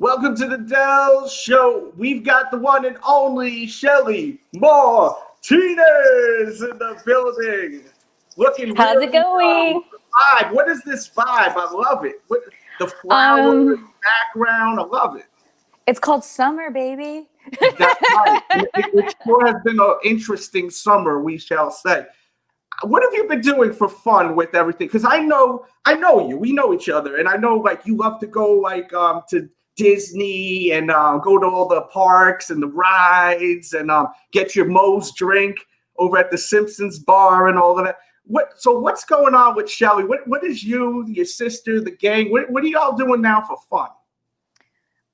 Welcome to the Delz Show. We've got the one and only Shelly Martinez in the building. Looking How's it really going? vibe. What is this vibe? I love it. What, the flowers, Um, background, I love it. it's called summer, baby. That's right. It sure has been an interesting summer, we shall say. What have you been doing for fun with everything? Because I know you. We know each other, and I know like you love to go like to Disney and go to all the parks and the rides and get your Moe's drink over at the Simpsons bar and all of that. What's going on with Shelly? What is you, your sister, the gang? What are y'all doing now for fun?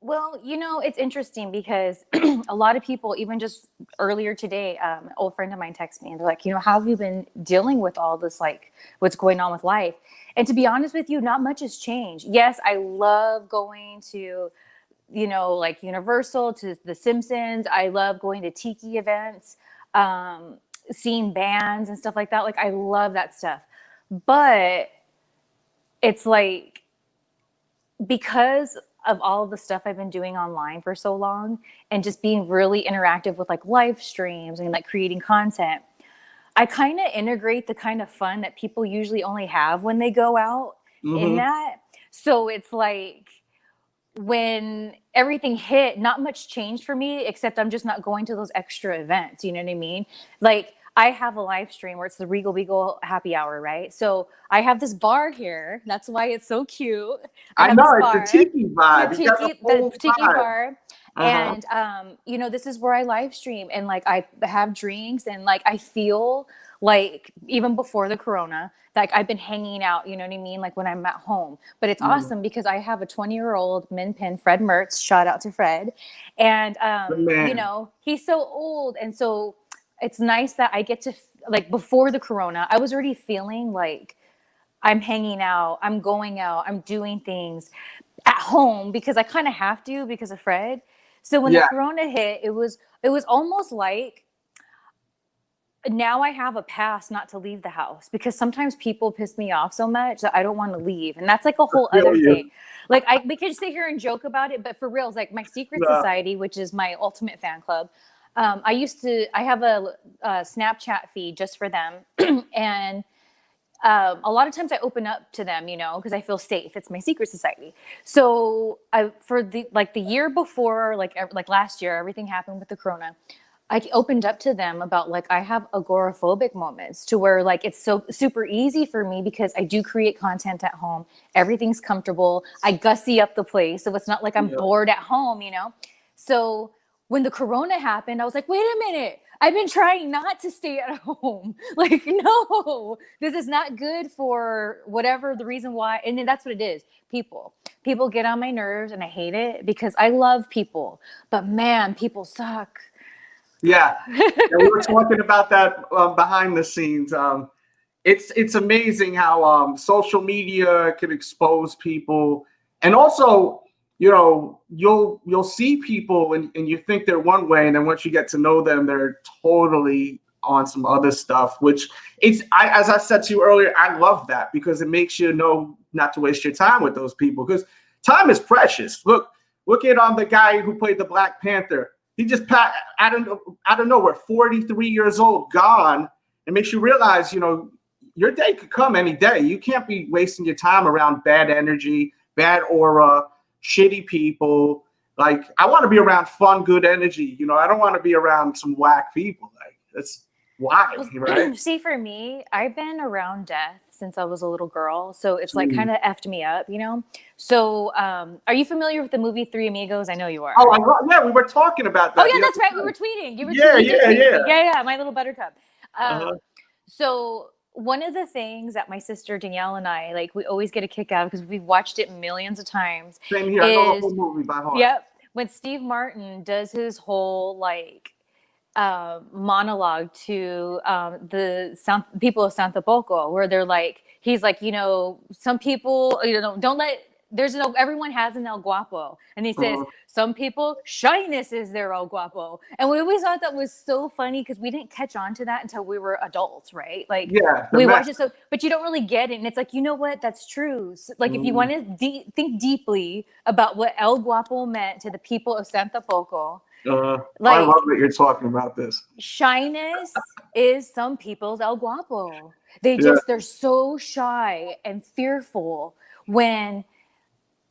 Well, it's interesting because a lot of people, even just earlier today, an old friend of mine texted me and they're like, how have you been dealing with all this, like what's going on with life? And to be honest with you, not much has changed. Yes, I love going to, like Universal, to the Simpsons. I love going to tiki events, seeing bands and stuff like that. Like I love that stuff. But it's like, because of all of the stuff I've been doing online for so long and just being really interactive with like live streams and like creating content, I kind of integrate the kind of fun that people usually only have when they go out in Mm-hmm. that. So it's like when everything hit, not much changed for me, except I'm just not going to those extra events. You know what I mean? Like I have a live stream where it's the Regal Beagle happy hour, right? So I have this bar here. That's why it's so cute. I I have know this it's a bar, tiki vibe. You got the the whole tiki vibe. bar. Uh-huh. And this is where I live stream and like I have drinks and like I feel like even before the corona, like I've been hanging out, you know what I mean? Like when I'm at home. But it's Mm-hmm. awesome because I have a 20-year-old min pin, Fred Mertz, shout out to Fred. And Good man. he's so old. And so it's nice that I get to like before the corona, I was already feeling like I'm hanging out, I'm going out, I'm doing things at home because I kind of have to because of Fred. So when the Yeah. corona hit, it was almost like now I have a pass not to leave the house because sometimes people piss me off so much that I don't want to leave. And that's like a I whole feel other you. thing. Like we could sit here and joke about it, but for real, it's like my secret Uh, society, which is my ultimate fan club. I have a Snapchat feed just for them. And a lot of times I open up to them, because I feel safe. It's my secret society. So for the year before, like last year, everything happened with the corona. I opened up to them about like I have agoraphobic moments to where like it's so super easy for me because I do create content at home. Everything's comfortable. I gussy up the place, so it's not like I'm yeah. bored at home. So when the corona happened, I was like, wait a minute. I've been trying not to stay at home. Like, no, this is not good for whatever the reason why. And then that's what it is. People get on my nerves and I hate it because I love people. But man, people suck. Yeah, and we were talking about that behind the scenes. It's amazing how social media can expose people, and also, you'll see people and you think they're one way, and then once you get to know them, they're totally on some other stuff. Which as I said to you earlier, I love that because it makes you know not to waste your time with those people because time is precious. Look at the guy who played the Black Panther. He just out of nowhere, 43 years old, gone. It makes you realize, your day could come any day. You can't be wasting your time around bad energy, bad aura, shitty people. Like, I want to be around fun, good energy. I don't want to be around some whack people. Like, that's why, right? See, for me, I've been around death since I was a little girl. So it's like Mm. kind of effed me up. So are you familiar with the movie Three Amigos? I know you Oh, are. yeah, we were talking about Oh that yeah, the that's right. We other were time. tweeting. Yeah, You did yeah, tweet yeah. me. Yeah, my little buttercup. Uh-huh. So one of the things that my sister Danielle and I like, we always get a kick out of because we've watched it millions of times. Same here. I know the whole Is movie by heart. yep, when Steve Martin does his whole like monologue to people of Santa Poco, where they're like, he's like, some people, don't let everyone has an El Guapo. And he says, some people, shyness is their El Guapo. And we always thought that was so funny because we didn't catch on to that until we were adults, right? Like, we watched it, but you don't really get it. And it's like, you know what? That's true. So, like, if you want to think deeply about what El Guapo meant to the people of Santa Poco, I love that you're talking about this. Shyness is some people's El Guapo. They're so shy and fearful when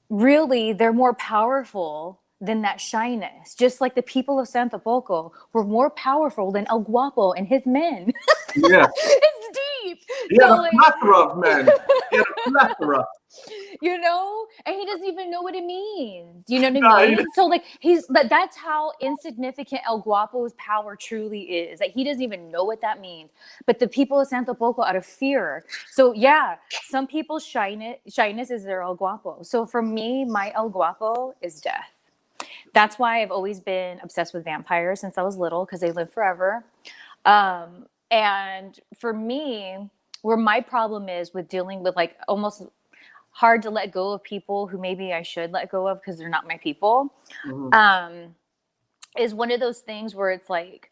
really they're more powerful than that shyness. Just like the people of Santa Poco were more powerful than El Guapo and his men. Yeah. It's deep. Yeah, so, a plethora of men. Yeah, a plethora. You know, and he doesn't even know what it means. You know what I mean? So like that's how insignificant El Guapo's power truly is. Like he doesn't even know what that means. But the people of Santa Poco out of fear. So yeah, some people's shyness is their El Guapo. So for me, my El Guapo is death. That's why I've always been obsessed with vampires since I was little, because they live forever. And for me, where my problem is with dealing with like almost hard to let go of people who maybe I should let go of because they're not my people, is one of those things where it's like,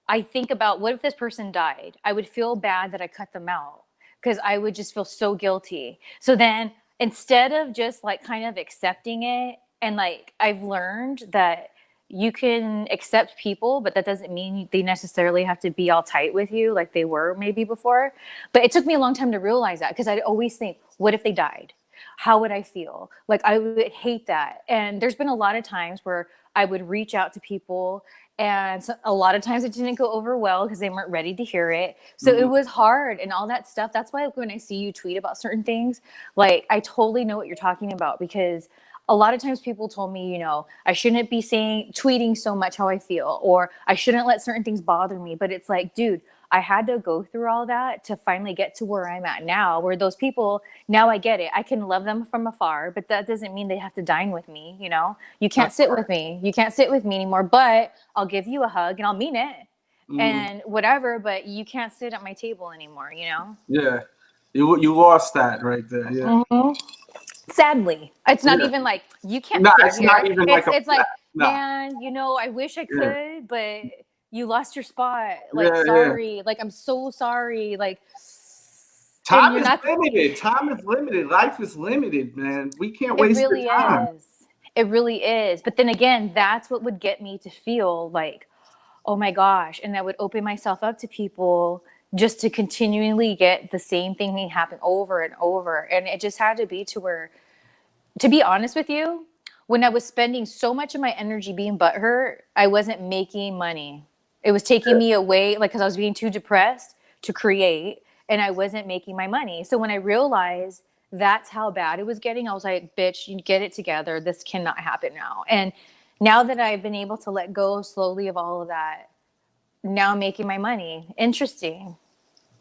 I think about, what if this person died? I would feel bad that I cut them out because I would just feel so guilty. So then instead of just like kind of accepting it, and like I've learned that you can accept people, but that doesn't mean they necessarily have to be all tight with you like they were maybe before. But it took me a long time to realize that, because I'd always think, what if they died? How would I feel? Like I would hate that. And there's been a lot of times where I would reach out to people, and a lot of times it didn't go over well because they weren't ready to hear it. So it was hard and all that stuff. That's why when I see you tweet about certain things, like I totally know what you're talking about, because a lot of times people told me, you know, I shouldn't be tweeting so much how I feel, or I shouldn't let certain things bother me. But it's like, dude, I had to go through all that to finally get to where I'm at now, where those people, now I get it. I can love them from afar, but that doesn't mean they have to dine with me. You know, you can't sit with me. You can't sit with me anymore, but I'll give you a hug and I'll mean it and whatever, but you can't sit at my table anymore, you know? Yeah. You lost that right there. Yeah. Sadly, it's not even like you can't. No, sit it's here. not even it's like, no. Man, you know, I wish I could, but you lost your spot. Like, sorry. Like, I'm so sorry. Like, time is limited. Time is limited. Life is limited, man. We can't waste the time. It really is. But then again, that's what would get me to feel like, oh my gosh, and that would open myself up to people just to continually get the same thing happen over and over. And it just had to be to where, to be honest with you, when I was spending so much of my energy being butthurt, I wasn't making money. It was taking me away, like, because I was being too depressed to create, and I wasn't making my money. So when I realized that's how bad it was getting, I was like, bitch, you get it together. This cannot happen now. And now that I've been able to let go slowly of all of that, now I'm making my money. Interesting.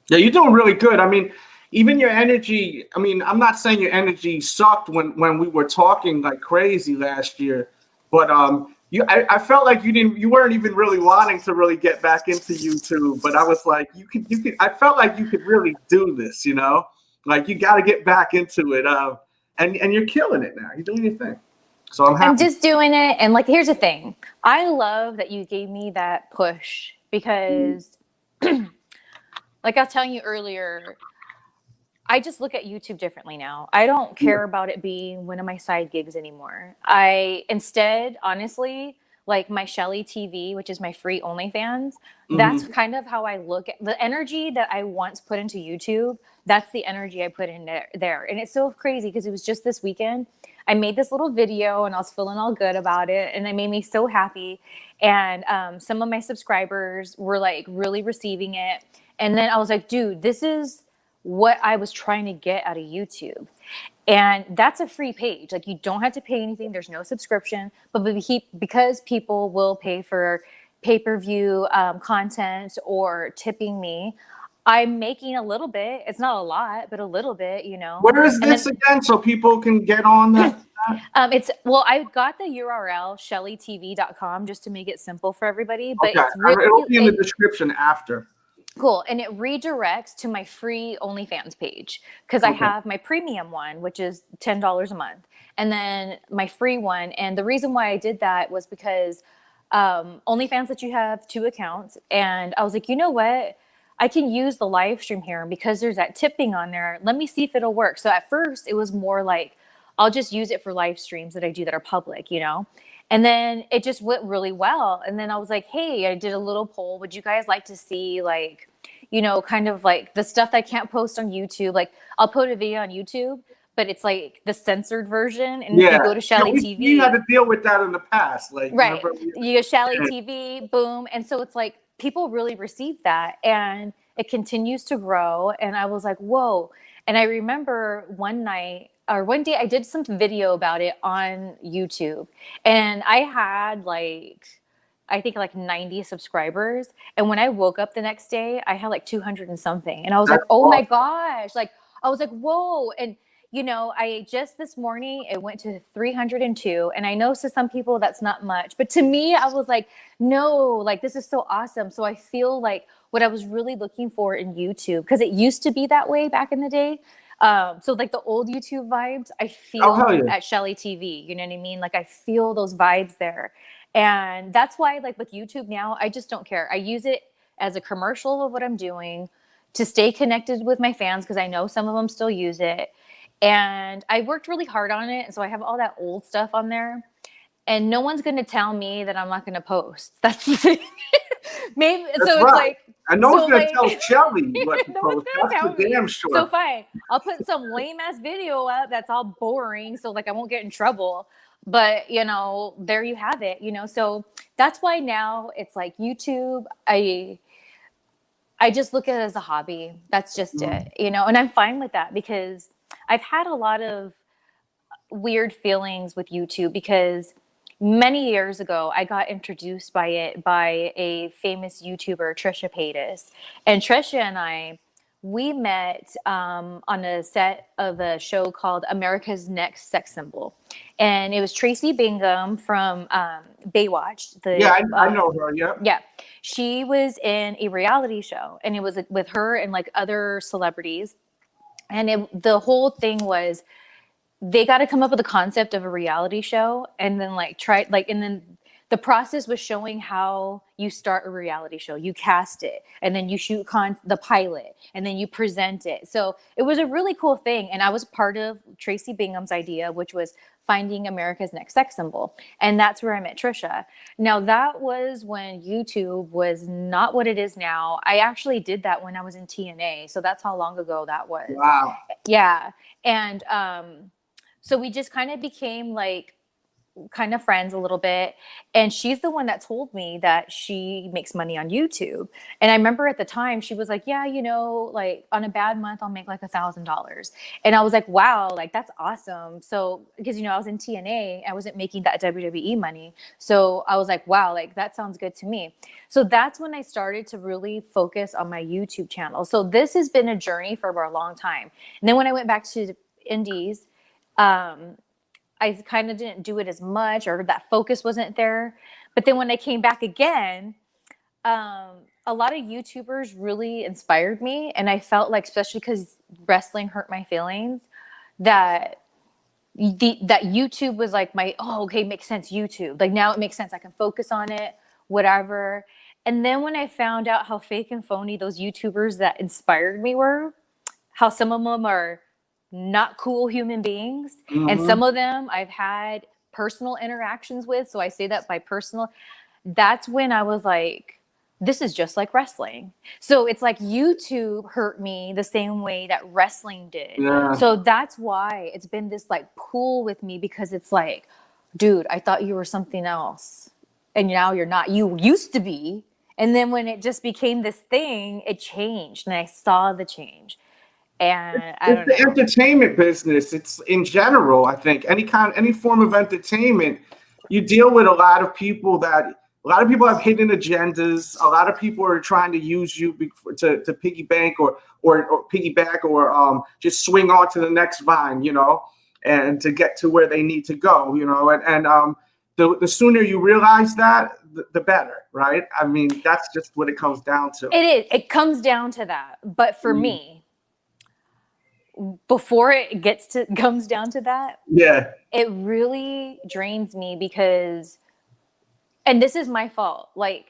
Yeah, you're doing really good. I mean, even your energy, I mean, I'm not saying your energy sucked when we were talking like crazy last year, but I felt like you weren't even really wanting to really get back into YouTube, but I was like, I felt like you could really do this, you know? Like, you got to get back into it. And you're killing it now. You're doing your thing. So I'm happy. I'm just doing it. And like, here's the thing. I love that you gave me that push, because like I was telling you earlier, I just look at YouTube differently now. I don't care about it being one of my side gigs anymore. Instead, honestly, like my Shelly TV, which is my free OnlyFans, that's kind of how I look at the energy that I once put into YouTube. That's the energy I put in there. And it's so crazy because it was just this weekend. I made this little video and I was feeling all good about it. And it made me so happy. And some of my subscribers were like really receiving it. And then I was like, dude, this is what I was trying to get out of YouTube. And that's a free page. Like, you don't have to pay anything. There's no subscription. But because people will pay for pay-per-view content or tipping me, I'm making a little bit. It's not a lot, but a little bit, you know. Where is this again, so people can get on that? I got the URL shellytv.com just to make it simple for everybody. But okay, it'll be in the description after. Cool. And it redirects to my free OnlyFans page because I Okay. have my premium one, which is $10 a month, and then my free one. And the reason why I did that was because OnlyFans lets you have 2 accounts. And I was like, you know what? I can use the live stream here because there's that tipping on there. Let me see if it'll work. So at first it was more like, I'll just use it for live streams that I do that are public, you know? And then it just went really well. And then I was like, hey, I did a little poll. Would you guys like to see, like, you know, kind of like the stuff that I can't post on YouTube? Like, I'll put a video on YouTube, but it's like the censored version. And if you go to Shelly TV, we had to deal with that in the past. Like, right. remember? You go Shelly TV, boom. And so it's like people really received that and it continues to grow. And I was like, whoa. And I remember one day I did some video about it on YouTube and I had I think like 90 subscribers. And when I woke up the next day, I had like 200 and something. And I was like, oh my gosh. Like, I was like, whoa. And, you know, I just this morning, it went to 302. And I know to some people that's not much. But to me, I was like, no, like, this is so awesome. So I feel like what I was really looking for in YouTube, because it used to be that way back in the day. So like the old YouTube vibes, I feel at Shelly TV, you know what I mean? Like I feel those vibes there. And that's why like with YouTube now, I just don't care. I use it as a commercial of what I'm doing to stay connected with my fans because I know some of them still use it. And I worked really hard on it. And so I have all that old stuff on there. And no one's going to tell me that I'm not going to post. That's the thing. Maybe That's so. Right. It's like, and no one's so going to tell Shelly what to no post. one's gonna That's tell for me. damn sure. So fine, I'll put some lame ass video up that's all boring, so like I won't get in trouble. But you know, there you have it. You know, so that's why now it's like YouTube. I just look at it as a hobby. That's just it. You know, and I'm fine with that because I've had a lot of weird feelings with YouTube because many years ago, I got introduced by it by a famous YouTuber, Trisha Paytas. And Trisha and we met on a set of a show called America's Next Sex Symbol. And it was Tracy Bingham from Baywatch. I know her, yeah. Yeah. She was in a reality show and it was with her and like other celebrities. And the whole thing was, they got to come up with a concept of a reality show and then and then the process was showing how you start a reality show. You cast it and then you shoot the pilot and then you present it. So it was a really cool thing. And I was part of Tracy Bingham's idea, which was finding America's Next Sex Symbol. And that's where I met Trisha. Now that was when YouTube was not what it is now. I actually did that when I was in TNA. So that's how long ago that was. Wow. Yeah. And, so we just kind of became like kind of friends a little bit. And she's the one that told me that she makes money on YouTube. And I remember at the time she was like, yeah, you know, like on a bad month, I'll make like $1,000. And I was like, wow, like that's awesome. So, because, you know, I was in TNA, I wasn't making that WWE money. So I was like, wow, like that sounds good to me. So that's when I started to really focus on my YouTube channel. So this has been a journey for a long time. And then when I went back to the Indies, I kind of didn't do it as much, or that focus wasn't there. But then when I came back again, a lot of YouTubers really inspired me. And I felt like, especially because wrestling hurt my feelings, that YouTube was like okay, makes sense, YouTube. Like now it makes sense. I can focus on it, whatever. And then when I found out how fake and phony those YouTubers that inspired me were, how some of them are not cool human beings. Mm-hmm. And some of them I've had personal interactions with. So I say that by personal. That's when I was like, this is just like wrestling. So it's like YouTube hurt me the same way that wrestling did. Yeah. So that's why it's been this like pull with me, because it's like, dude, I thought you were something else. And now you're not. You used to be. And then when it just became this thing, it changed. And I saw the change. And it's the entertainment business. It's in general, I think any form of entertainment, you deal with a lot of people have hidden agendas. A lot of people are trying to use you to piggyback or just swing on to the next vine, you know, and to get to where they need to go, you know, and the sooner you realize that, the better, right? I mean, that's just what it comes down to. It is. It comes down to that. But for me, before it comes down to that, Yeah. it really drains me because, and this is my fault. Like,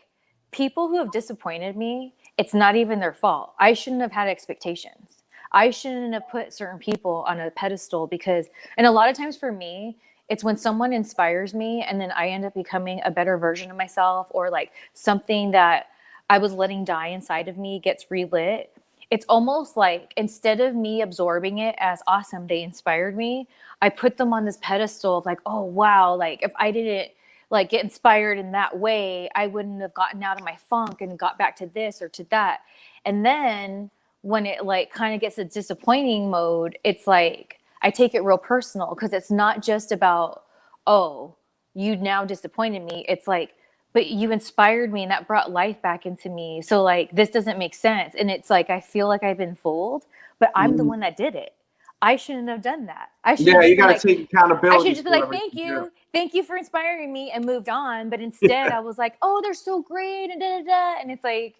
people who have disappointed me, it's not even their fault. I shouldn't have had expectations. I shouldn't have put certain people on a pedestal because, and a lot of times for me, it's when someone inspires me and then I end up becoming a better version of myself, or like something that I was letting die inside of me gets relit. It's almost like instead of me absorbing it as awesome, they inspired me, I put them on this pedestal of like, oh, wow, like if I didn't like get inspired in that way, I wouldn't have gotten out of my funk and got back to this or to that. And then when it like kind of gets a disappointing mode, it's like I take it real personal because it's not just about, oh, you now disappointed me. It's like, but you inspired me and that brought life back into me. So like, this doesn't make sense. And it's like, I feel like I've been fooled, but I'm the one that did it. I shouldn't have done that. I should Yeah, you got to like, take accountability. I should just be like, thank you. Thank you for inspiring me, and moved on. But instead I was like, oh, they're so great. And da, da, da. And it's like,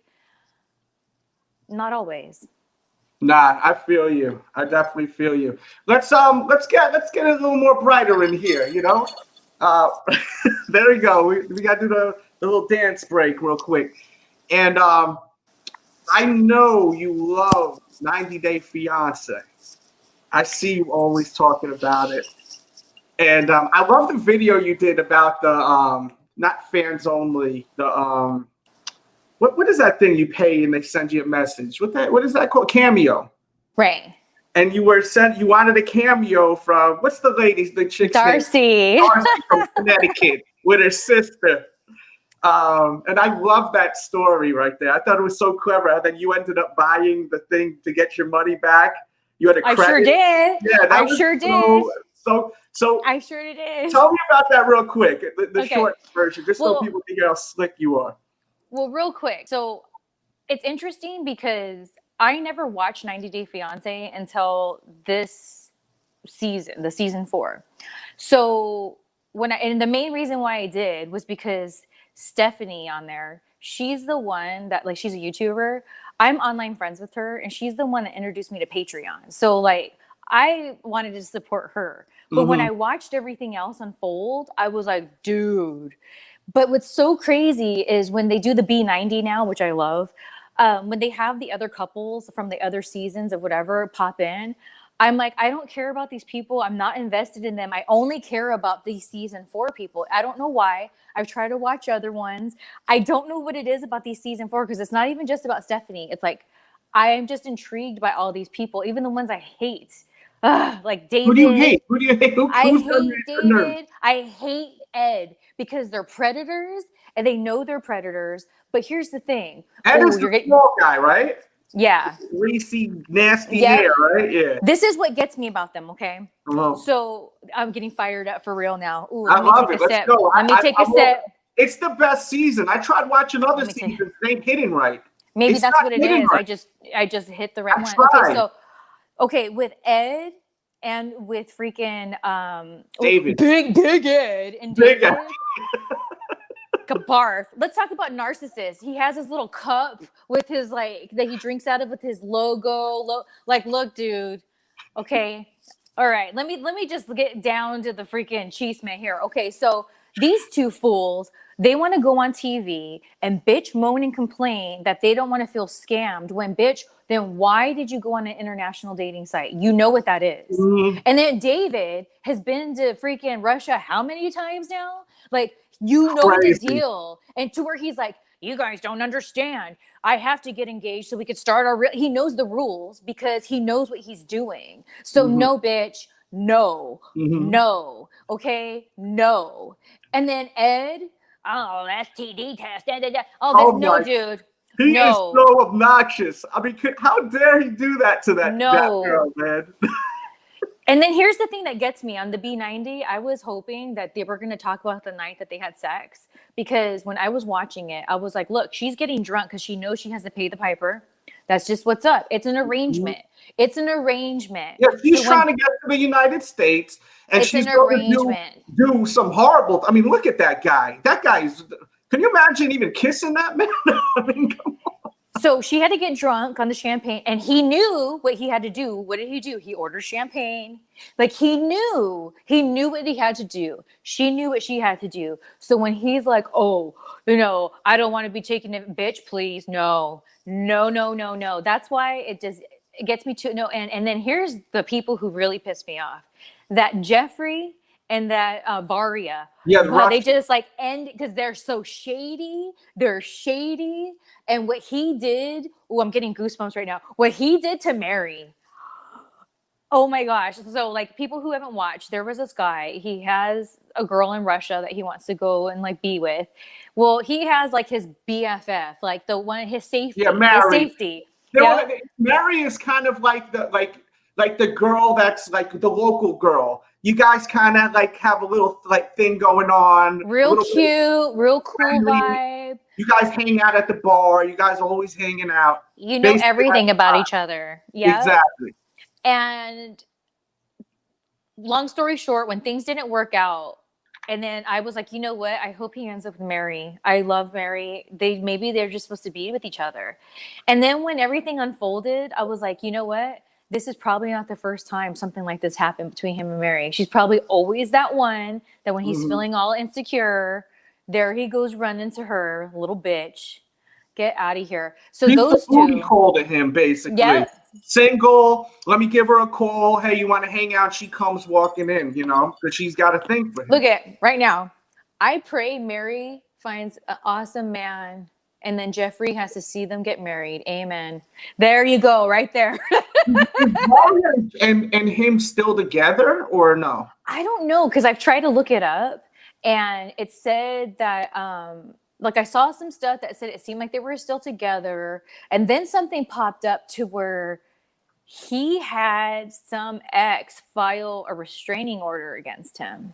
not always. Nah, I feel you. I definitely feel you. Let's get a little more brighter in here, you know? There we go. We got to do the little dance break real quick. And I know you love 90 Day Fiance. I see you always talking about it. And I love the video you did about the not fans only, the what is that thing you pay and they send you a message? What is that called? Cameo. Right. And you wanted a cameo from what's the chick's Darcy. name? Darcy from Connecticut with her sister. And I love that story right there. I thought it was so clever. And then you ended up buying the thing to get your money back. You had a credit. I sure did. Yeah, I sure did. So I sure did. Tell me about that real quick. The Okay. short version, just so people can hear how slick you are. Well, real quick. So it's interesting because I never watched 90 Day Fiance until this season, the season 4. So and the main reason why I did was because Stephanie on there, she's the one that like, she's a YouTuber. I'm online friends with her, and she's the one that introduced me to Patreon. So like, I wanted to support her. But when I watched everything else unfold, I was like, dude. But what's so crazy is when they do the B90 now, which I love, when they have the other couples from the other seasons of whatever pop in, I'm like, I don't care about these people. I'm not invested in them. I only care about these season 4 people. I don't know why. I've tried to watch other ones. I don't know what it is about these season 4, because it's not even just about Stephanie. It's like, I am just intrigued by all these people, even the ones I hate. Like David. Who do you hate? I hate David. I hate Ed, because they're predators and they know they're predators. But here's the thing. Ed is the small guy, right? Yeah. Greasy, nasty hair, right? Yeah. This is what gets me about them, okay? Uh-huh. So I'm getting fired up for real now. Ooh, I love it. Let's go. Let me take a sip. It's the best season. I tried watching other seasons. They ain't hitting right. Maybe that's what it is. Right. I just hit the right one. Okay, with Ed and with freaking David. Big Ed and David. Barf. Let's talk about narcissist. He has his little cup with his like that he drinks out of with his logo. Like, look, dude. Okay. All right. Let me just get down to the freaking cheese man here. Okay, so these two fools, they want to go on TV and bitch, moan, and complain that they don't want to feel scammed. When bitch, then why did you go on an international dating site? You know what that is. Mm-hmm. And then David has been to freaking Russia how many times now? Like, you know the deal. And to where he's like, you guys don't understand. I have to get engaged so we could start our he knows the rules because he knows what he's doing. So no, bitch, no, no, okay, no. And then Ed, oh, STD test. Oh, no, dude. He is so obnoxious. I mean, how dare he do that to that girl, man? And then here's the thing that gets me on the B90. I was hoping that they were going to talk about the night that they had sex, because when I was watching it, I was like, look, she's getting drunk because she knows she has to pay the piper. That's just what's up. It's an arrangement. It's an arrangement. Yeah, she's So trying to get to the United States, and it's she's an going to arrangement. do some horrible. I mean, look at that guy. That guy's. Can you imagine even kissing that man? I mean, come on. So she had to get drunk on the champagne, and he knew what he had to do. What did he do? He ordered champagne. Like he knew what he had to do. She knew what she had to do. So when he's like, oh, you know, I don't want to be taken in, bitch, please. No. That's why it gets me to no. And then here's the people who really piss me off. That Jeffrey and that Varia. Yeah, They just like end because they're so shady. They're shady. And what he did, oh, I'm getting goosebumps right now. What he did to Mary. Oh my gosh. So like people who haven't watched, there was this guy, he has a girl in Russia that he wants to go and like be with. Well, he has like his BFF, like the one, his safety. Yeah, Mary. His safety. Yep. Mary is kind of like the girl that's like the local girl. You guys kind of like have a little like thing going on. Real cute, real cool vibe. You guys hang out at the bar. You guys are always hanging out. You know everything about each other. Yeah. Exactly. And long story short, when things didn't work out, and then I was like, you know what? I hope he ends up with Mary. I love Mary. Maybe they're just supposed to be with each other. And then when everything unfolded, I was like, you know what? This is probably not the first time something like this happened between him and Mary. She's probably always that one that when he's feeling all insecure, there he goes running to her, little bitch. Get out of here. So She's those two called to him basically. Yeah. Single. Let me give her a call. Hey, you want to hang out? She comes walking in, you know, because she's got to think for him. Look at right now. I pray Mary finds an awesome man, and then Jeffrey has to see them get married. Amen. There you go, right there. and him still together or no? I don't know because I've tried to look it up, and it said that like I saw some stuff that said it seemed like they were still together, and then something popped up to where he had some ex file a restraining order against him.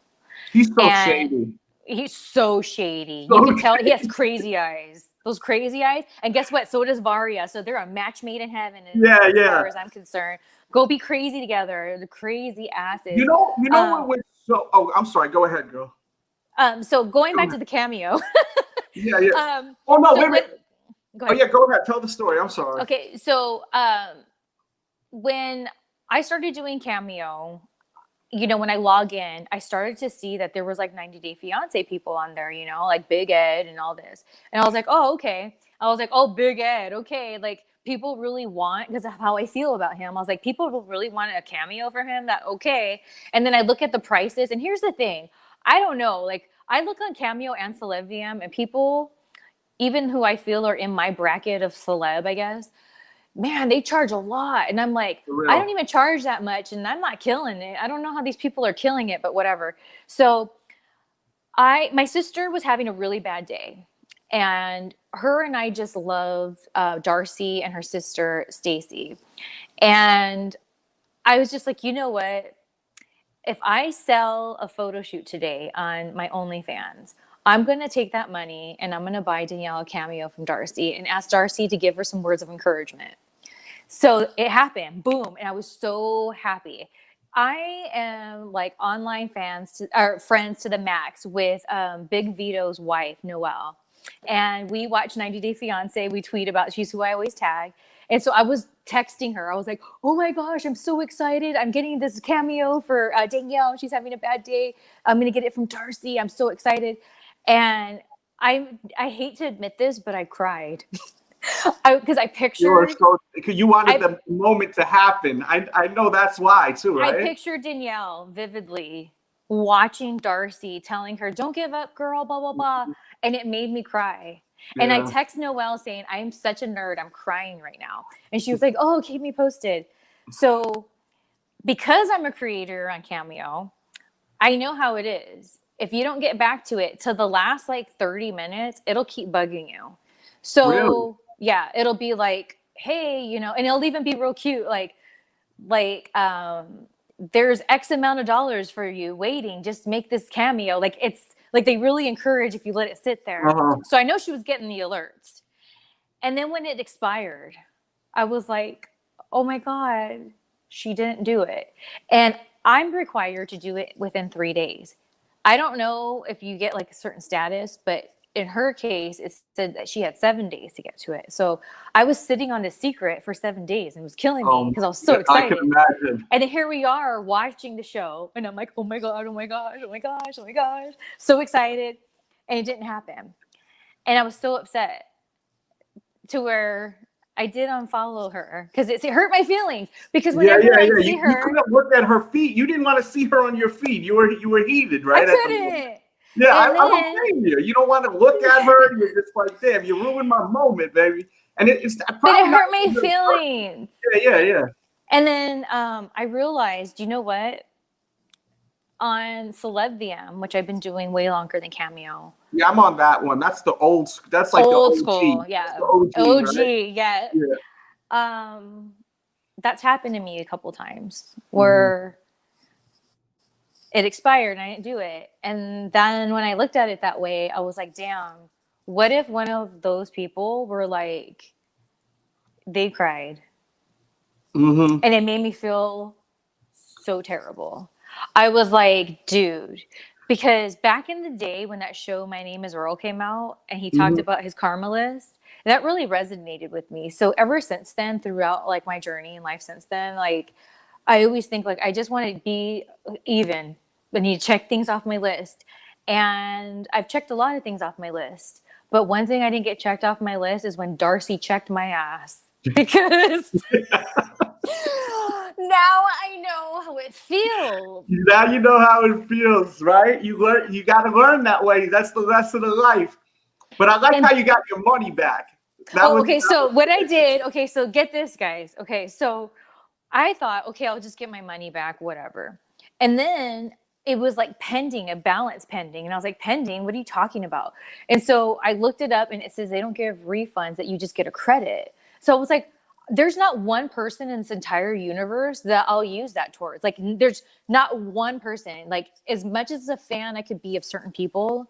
He's so shady. He's so shady. You can tell he has crazy eyes. Those crazy eyes. And guess what? So does Varia. So they're a match made in heaven. As far as I'm concerned. Go be crazy together. The crazy asses. You know what was so I'm sorry, go ahead, girl. So going back to the cameo. Yeah. Oh no, wait a minute. Go ahead. Oh yeah, go ahead. Tell the story. I'm sorry. Okay, so when I started doing Cameo, you know, when I log in, I started to see that there was like 90 Day Fiance people on there, you know, like Big Ed and all this. And I was like, oh, okay. I was like, oh, Big Ed. Okay. Like people really want, because of how I feel about him. I was like, people really want a cameo for him. That okay. And then I look at the prices. And here's the thing. I don't know. Like I look on Cameo and Celevium, and people, even who I feel are in my bracket of celeb, I guess, man, they charge a lot. And I'm like, I don't even charge that much, and I'm not killing it. I don't know how these people are killing it, but whatever. So my sister was having a really bad day, and her and I just love Darcy and her sister, Stacy. And I was just like, you know what? If I sell a photo shoot today on my OnlyFans, I'm going to take that money and I'm going to buy Danielle a cameo from Darcy and ask Darcy to give her some words of encouragement. So it happened. Boom. And I was so happy. I am like online friends to the max with Big Vito's wife, Noelle. And we watch 90 Day Fiance. We tweet about, she's who I always tag. And so I was texting her. I was like, oh my gosh, I'm so excited. I'm getting this cameo for Danielle. She's having a bad day. I'm going to get it from Darcy. I'm so excited. And I hate to admit this, but I cried. Because I pictured. You wanted the moment to happen. I know that's why too, right? I pictured Danielle vividly watching Darcy telling her, don't give up, girl, blah, blah, blah. And it made me cry. And I text Noelle saying, I am such a nerd. I'm crying right now. And she was like, oh, keep me posted. So because I'm a creator on Cameo, I know how it is. If you don't get back to it to the last like 30 minutes, it'll keep bugging you. So yeah, it'll be like, hey, you know, and it'll even be real cute. Like there's X amount of dollars for you waiting. Just make this cameo. Like it's like they really encourage if you let it sit there. So I know she was getting the alerts. And then when it expired, I was like, oh my God, she didn't do it. And I'm required to do it within 3 days. I don't know if you get like a certain status, but in her case, it said that she had 7 days to get to it. So I was sitting on this secret for 7 days and it was killing me because I was so I excited. can imagine. And then here we are watching the show, and I'm like, oh my God, oh my gosh, oh my gosh, oh my gosh. So excited. And it didn't happen. And I was so upset to where I did unfollow her because it hurt my feelings. Because whenever I see her, you couldn't look at her feed. You didn't want to see her on your feed. You were heated, right? I couldn't. Yeah, I don't blame you. You don't want to look at her. You're just like, damn, you ruined my moment, baby. And but it hurt my feelings. Yeah. And then I realized, you know what? On Celebvium, which I've been doing way longer than Cameo. Yeah, I'm on that one. That's the old. That's like old the OG. school. Yeah, OG, right? Yeah. That's happened to me a couple times where it expired and I didn't do it. And then when I looked at it that way, I was like, damn, what if one of those people were like, they cried? And it made me feel so terrible. I was like, dude, because back in the day when that show, My Name is Earl, came out and he talked about his karma list, that really resonated with me. So ever since then, throughout like my journey in life since then, like I always think like I just want to be even. I need to check things off my list. And I've checked a lot of things off my list. But one thing I didn't get checked off my list is when Darcy checked my ass. Because now I know how it feels. Now you know how it feels, right? You got to learn that way. That's the lesson of life. But I like how you got your money back. So what I did, so get this, guys. Okay, so I thought, okay, I'll just get my money back, whatever. And then it was like pending, a balance pending. And I was like, pending? What are you talking about? And so I looked it up and it says they don't give refunds, that you just get a credit. So I was like, there's not one person in this entire universe that I'll use that towards. Like, there's not one person. Like, as much as a fan I could be of certain people,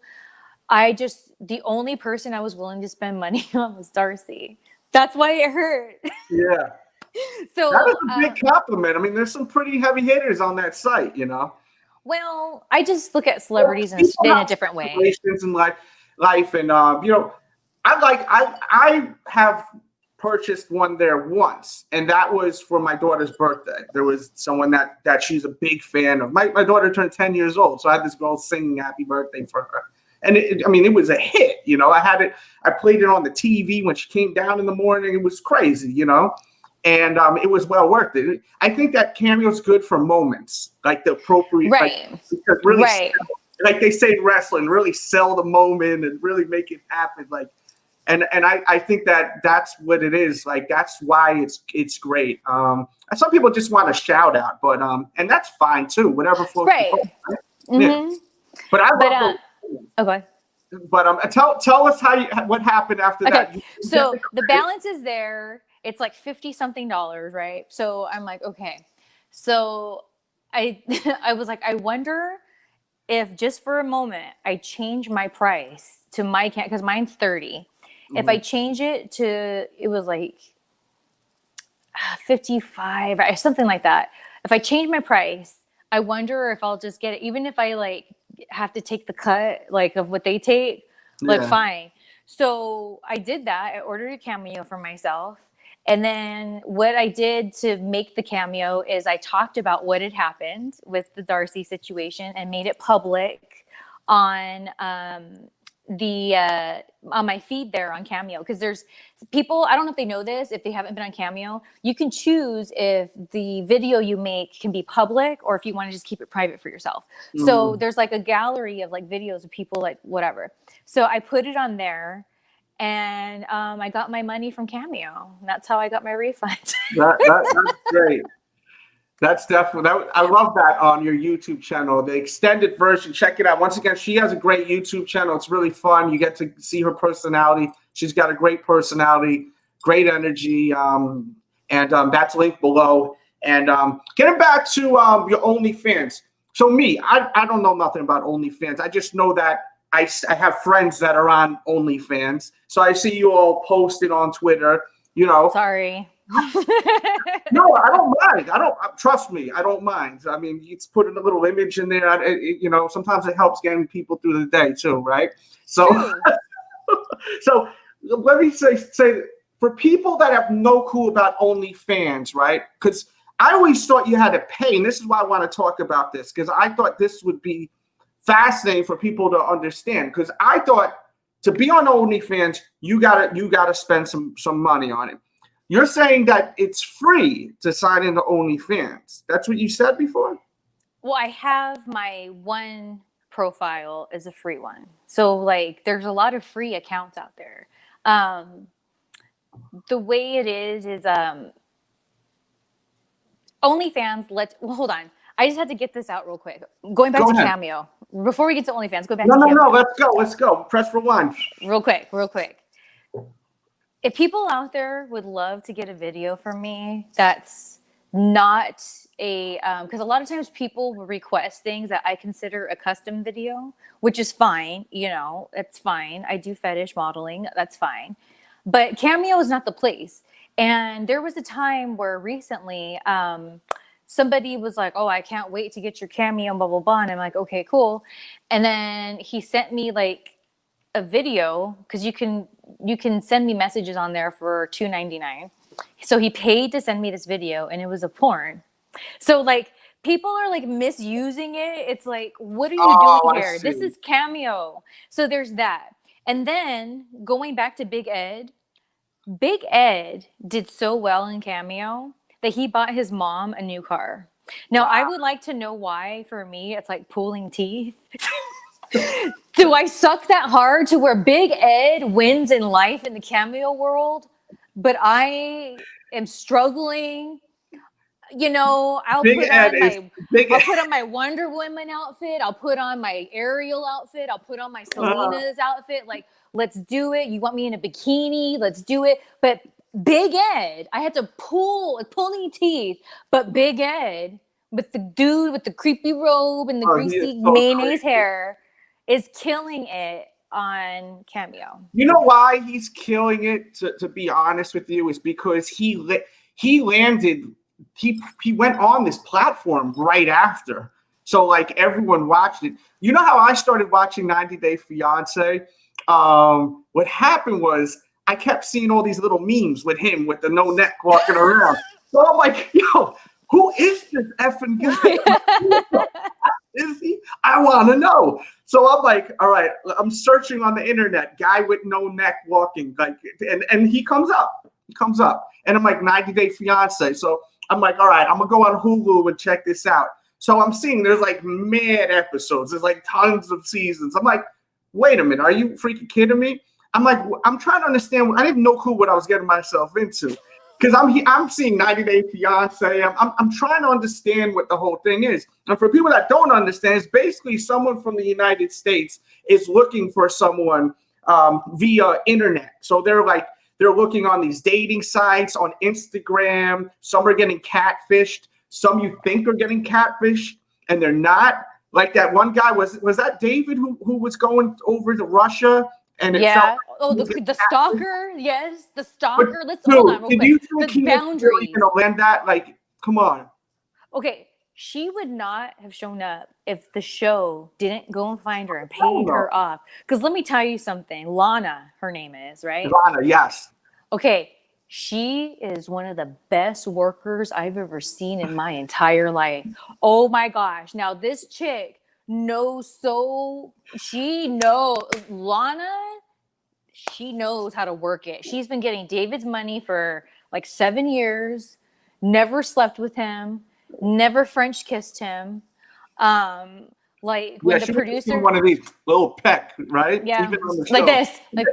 the only person I was willing to spend money on was Darcy. That's why it hurt. Yeah. So that is a big compliment. I mean, there's some pretty heavy hitters on that site, you know. Well, I just look at celebrities in a different way. In life, and you know, I have purchased one there once, and that was for my daughter's birthday. There was someone that she's a big fan of. My daughter turned 10 years old, so I had this girl singing happy birthday for her. And it was a hit, you know. I played it on the TV when she came down in the morning. It was crazy, you know. And it was well worth it. I think that Cameo is good for moments, like the appropriate, right? Like, because really, like they say in wrestling, really sell the moment and really make it happen. Like, and I think that's what it is. Like, that's why it's great. Some people just want a shout out, but and that's fine too. Whatever floats. Right. Yeah. But I love. Okay. But tell us what happened after that. So the balance is there. It's like $50 something, right? So I'm like, okay. So I was like, I wonder if just for a moment I change my price to my because mine's 30. If I change it to, it was like 55 or something like that. If I change my price, I wonder if I'll just get it, even if I like have to take the cut like of what they take, like fine. So I did that. I ordered a Cameo for myself. And then what I did to make the Cameo is I talked about what had happened with the Darcy situation and made it public on my feed there on Cameo. Because there's people, I don't know if they know this, if they haven't been on Cameo, you can choose if the video you make can be public or if you want to just keep it private for yourself. So there's like a gallery of like videos of people like whatever. So I put it on there. And I got my money from Cameo. And that's how I got my refund. That's great. That's definitely, I love that on your YouTube channel. The extended version, check it out. Once again, she has a great YouTube channel. It's really fun. You get to see her personality. She's got a great personality, great energy. And that's linked below. And getting back to your OnlyFans. So me, I don't know nothing about OnlyFans. I just know that I have friends that are on OnlyFans. So I see you all posted on Twitter, you know. Sorry. No, I don't mind. I don't trust me. I don't mind. I mean, it's putting a little image in there. Sometimes it helps getting people through the day too, right? So, so let me say for people that have no clue about OnlyFans, right? Because I always thought you had to pay, and this is why I want to talk about this, because I thought this would be fascinating for people to understand. Because I thought to be on OnlyFans, you gotta spend some money on it. You're saying that it's free to sign into OnlyFans. That's what you said before? Well, I have my one profile is a free one. So like there's a lot of free accounts out there. The way it is OnlyFans hold on. I just had to get this out real quick. Going back to Cameo. Before we get to OnlyFans, go back to Cameo. No, let's go. Press rewind. Real quick. If people out there would love to get a video from me that's not because a lot of times people will request things that I consider a custom video, which is fine. It's fine. I do fetish modeling. That's fine. But Cameo is not the place. And there was a time where recently somebody was like, oh, I can't wait to get your Cameo, blah, blah, blah. And I'm like, okay, cool. And then he sent me like a video because you can send me messages on there for $2.99. So he paid to send me this video, and it was a porn. So like people are like misusing it. It's like, what are you doing here? This is Cameo. So there's that. And then going back to Big Ed did so well in Cameo that he bought his mom a new car. Now I would like to know why. For me, it's like pulling teeth. Do I suck that hard to where Big Ed wins in life in the Cameo world, but I am struggling? I'll put on my Wonder Woman outfit. I'll put on my Ariel outfit. I'll put on my Selena's outfit. Like, let's do it. You want me in a bikini? Let's do it. But Big Ed, I had to pulling teeth. But Big Ed, with the dude with the creepy robe and the greasy mayonnaise hair, is killing it on Cameo. You know why he's killing it? To be honest with you, is because he landed. He went on this platform right after, so like everyone watched it. You know how I started watching 90 Day Fiance? What happened was I kept seeing all these little memes with him with the no neck walking around. So I'm like, yo, who is this effing guy? Is he? I want to know. So I'm like, all right, I'm searching on the internet, guy with no neck walking, like, and he comes up. And I'm like, 90 Day Fiance. So I'm like, all right, I'm gonna go on Hulu and check this out. So I'm seeing there's like mad episodes. There's like tons of seasons. I'm like, wait a minute, are you freaking kidding me? I'm like, I'm trying to understand. I didn't know clue what I was getting myself into. Because I'm seeing 90 Day Fiance. I'm trying to understand what the whole thing is. And for people that don't understand, it's basically someone from the United States is looking for someone via internet. So they're looking on these dating sites, on Instagram. Some are getting catfished. Some you think are getting catfished, and they're not. Like that one guy, was that David who was going over to Russia? And it felt like the stalker. Yes, the stalker. Let's hold on real quick. You think he was really going to land that? Like, come on. Okay, she would not have shown up if the show didn't go and find her and paid her off. Because let me tell you something. Lana, her name is, right? Lana, yes. Okay, she is one of the best workers I've ever seen in my entire life. Oh my gosh. Now this chick knows Lana, she knows how to work it. She's been getting David's money for like 7 years, never slept with him, never French kissed him. Like when the producer, one of these little peck, right? Yeah, like this. Like,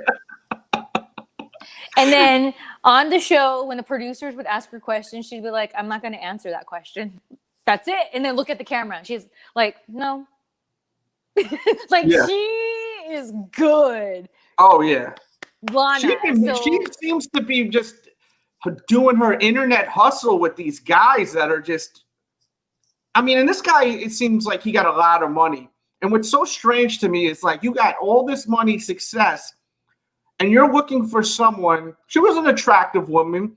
and then on the show, when the producers would ask her questions, she'd be like, I'm not going to answer that question. That's it. And then look at the camera. She's like, no. She is good. Oh, yeah. Lana. She seems to be just doing her internet hustle with these guys that are just, I mean, and this guy, it seems like he got a lot of money. And what's so strange to me is like, you got all this money, success, and you're looking for someone. She was an attractive woman,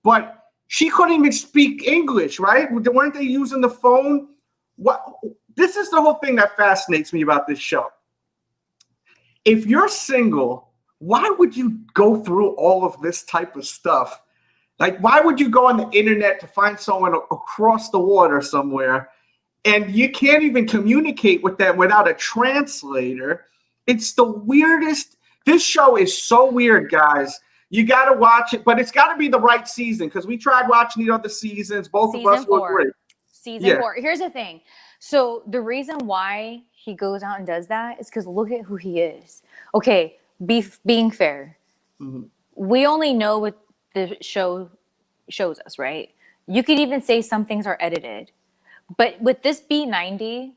but she couldn't even speak English, right? Weren't they using the phone? What? This is the whole thing that fascinates me about this show. If you're single, why would you go through all of this type of stuff? Like, why would you go on the internet to find someone across the water somewhere and you can't even communicate with them without a translator? It's the weirdest. This show is so weird, guys. You got to watch it, but it's got to be the right season because we tried watching the other seasons. Both of us were great. Season 4. Here's the thing. So the reason why he goes out and does that is because look at who he is. Okay, being fair. Mm-hmm. We only know what the show shows us, right? You could even say some things are edited. But with this B90,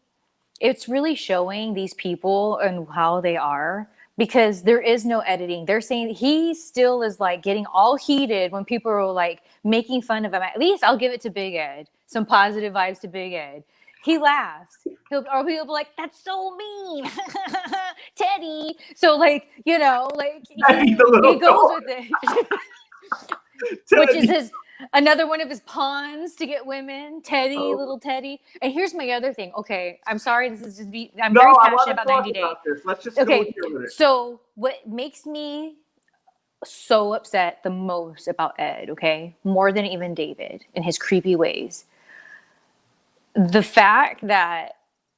it's really showing these people and how they are because there is no editing. They're saying he still is like getting all heated when people are like making fun of him. At least I'll give it to Big Ed. Some positive vibes to Big Ed. He laughs. He'll be like, "That's so mean, Teddy." So like, you know, like he goes with it, which is another one of his pawns to get women. Teddy, little Teddy. And here's my other thing. Okay, I'm sorry. This is I'm very passionate about 90 Day. Let's just go with it. So what makes me so upset the most about Ed, okay, more than even David and his creepy ways. The fact that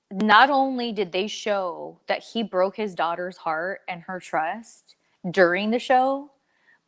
not only did they show that he broke his daughter's heart and her trust during the show,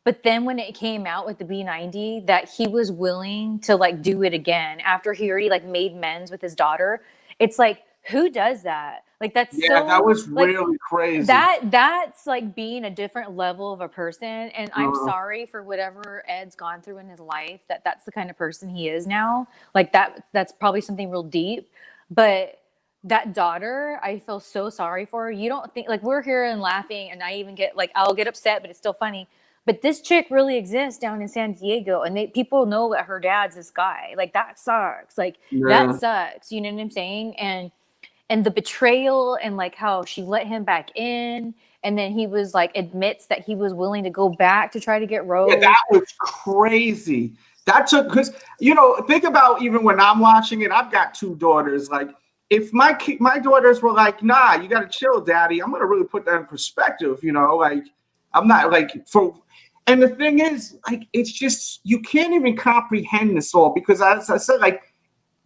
but then when it came out with the B90 that he was willing to like do it again after he already like made amends with his daughter. It's like, who does that? Like that's that was really crazy. That's like being a different level of a person. And I'm sorry for whatever Ed's gone through in his life, that's the kind of person he is now. Like that's probably something real deep. But that daughter, I feel so sorry for her. You don't think like we're here and laughing and I even get like, I'll get upset, but it's still funny. But this chick really exists down in San Diego and people know that her dad's this guy. Like that sucks. Like that sucks. You know what I'm saying? And the betrayal and like how she let him back in. And then he was like, admits that he was willing to go back to try to get Rose. Yeah, that was crazy. That took, because, you know, think about even when I'm watching it, I've got 2 daughters. Like if my daughters were like, nah, you got to chill, daddy. I'm going to really put that in perspective. You know, like I'm not like and the thing is like, it's just, you can't even comprehend this all because as I said, like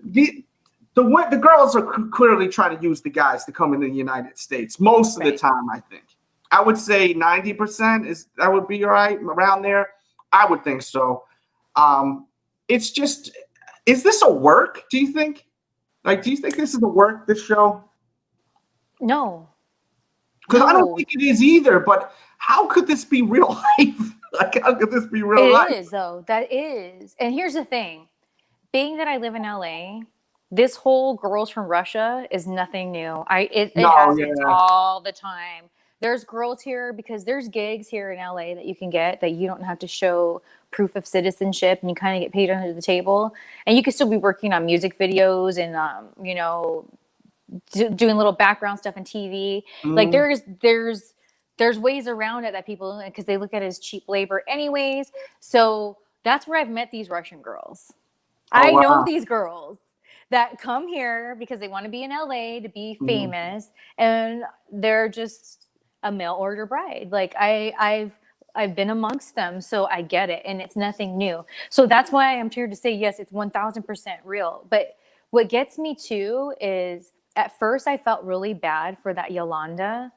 the girls are clearly trying to use the guys to come into the United States most of the time. I think I would say 90% that would be all right around there. I would think so. It's just, is this a work? Do you think? Like, do you think this is a work? This show? No, because I don't think it is either. But how could this be real life? Like, how could this be real life? It is though. That is. And here's the thing: being that I live in LA. This whole girls from Russia is nothing new. It happens all the time. There's girls here because there's gigs here in LA that you can get that you don't have to show proof of citizenship and you kind of get paid under the table. And you can still be working on music videos and, you know, doing little background stuff on TV. Like there's ways around it that people, because they look at it as cheap labor anyways. So that's where I've met these Russian girls. I know these girls that come here because they want to be in LA to be famous, and they're just a mail order bride. Like I've been amongst them, so I get it, and it's nothing new. So that's why I'm here to say yes, it's 1000% real. But what gets me too is at first I felt really bad for that Yolanda,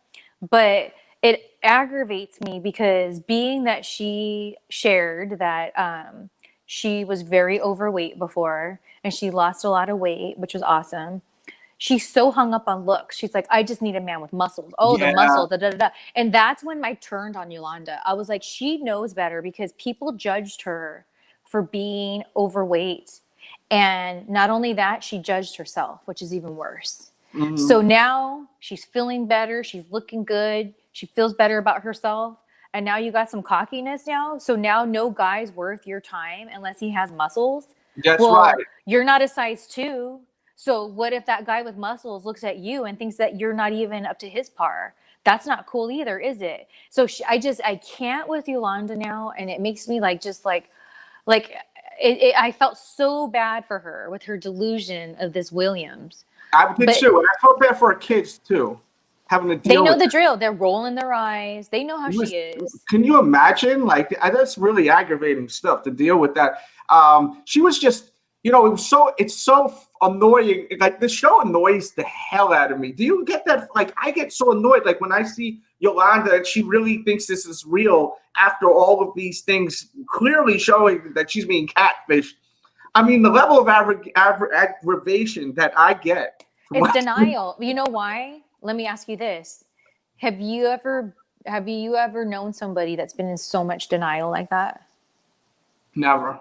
but it aggravates me because being that she shared that she was very overweight before and she lost a lot of weight, which was awesome. She's so hung up on looks. She's like, I just need a man with muscles. Oh, the muscle, da, da, da, da. And that's when I turned on Yolanda. I was like, she knows better because people judged her for being overweight. And not only that, she judged herself, which is even worse. So now she's feeling better. She's looking good. She feels better about herself. And now you got some cockiness now. So now no guy's worth your time unless he has muscles. That's right. You're not a size 2. So what if that guy with muscles looks at you and thinks that you're not even up to his par? That's not cool either, is it? So I can't with Yolanda now. And it makes me like I felt so bad for her with her delusion of this Williams. I did too, and I felt bad for her kids too, having to deal. They know with the drill. They're rolling their eyes. They know how she is. Can you imagine? Like, that's really aggravating stuff to deal with. That she was just, it's so annoying. Like, the show annoys the hell out of me. Do you get that? Like, I get so annoyed. Like, when I see Yolanda and she really thinks this is real after all of these things clearly showing that she's being catfished. I mean, the level of aggravation that I get. It's denial. You know why? Let me ask you this. Have you ever known somebody that's been in so much denial like that? Never.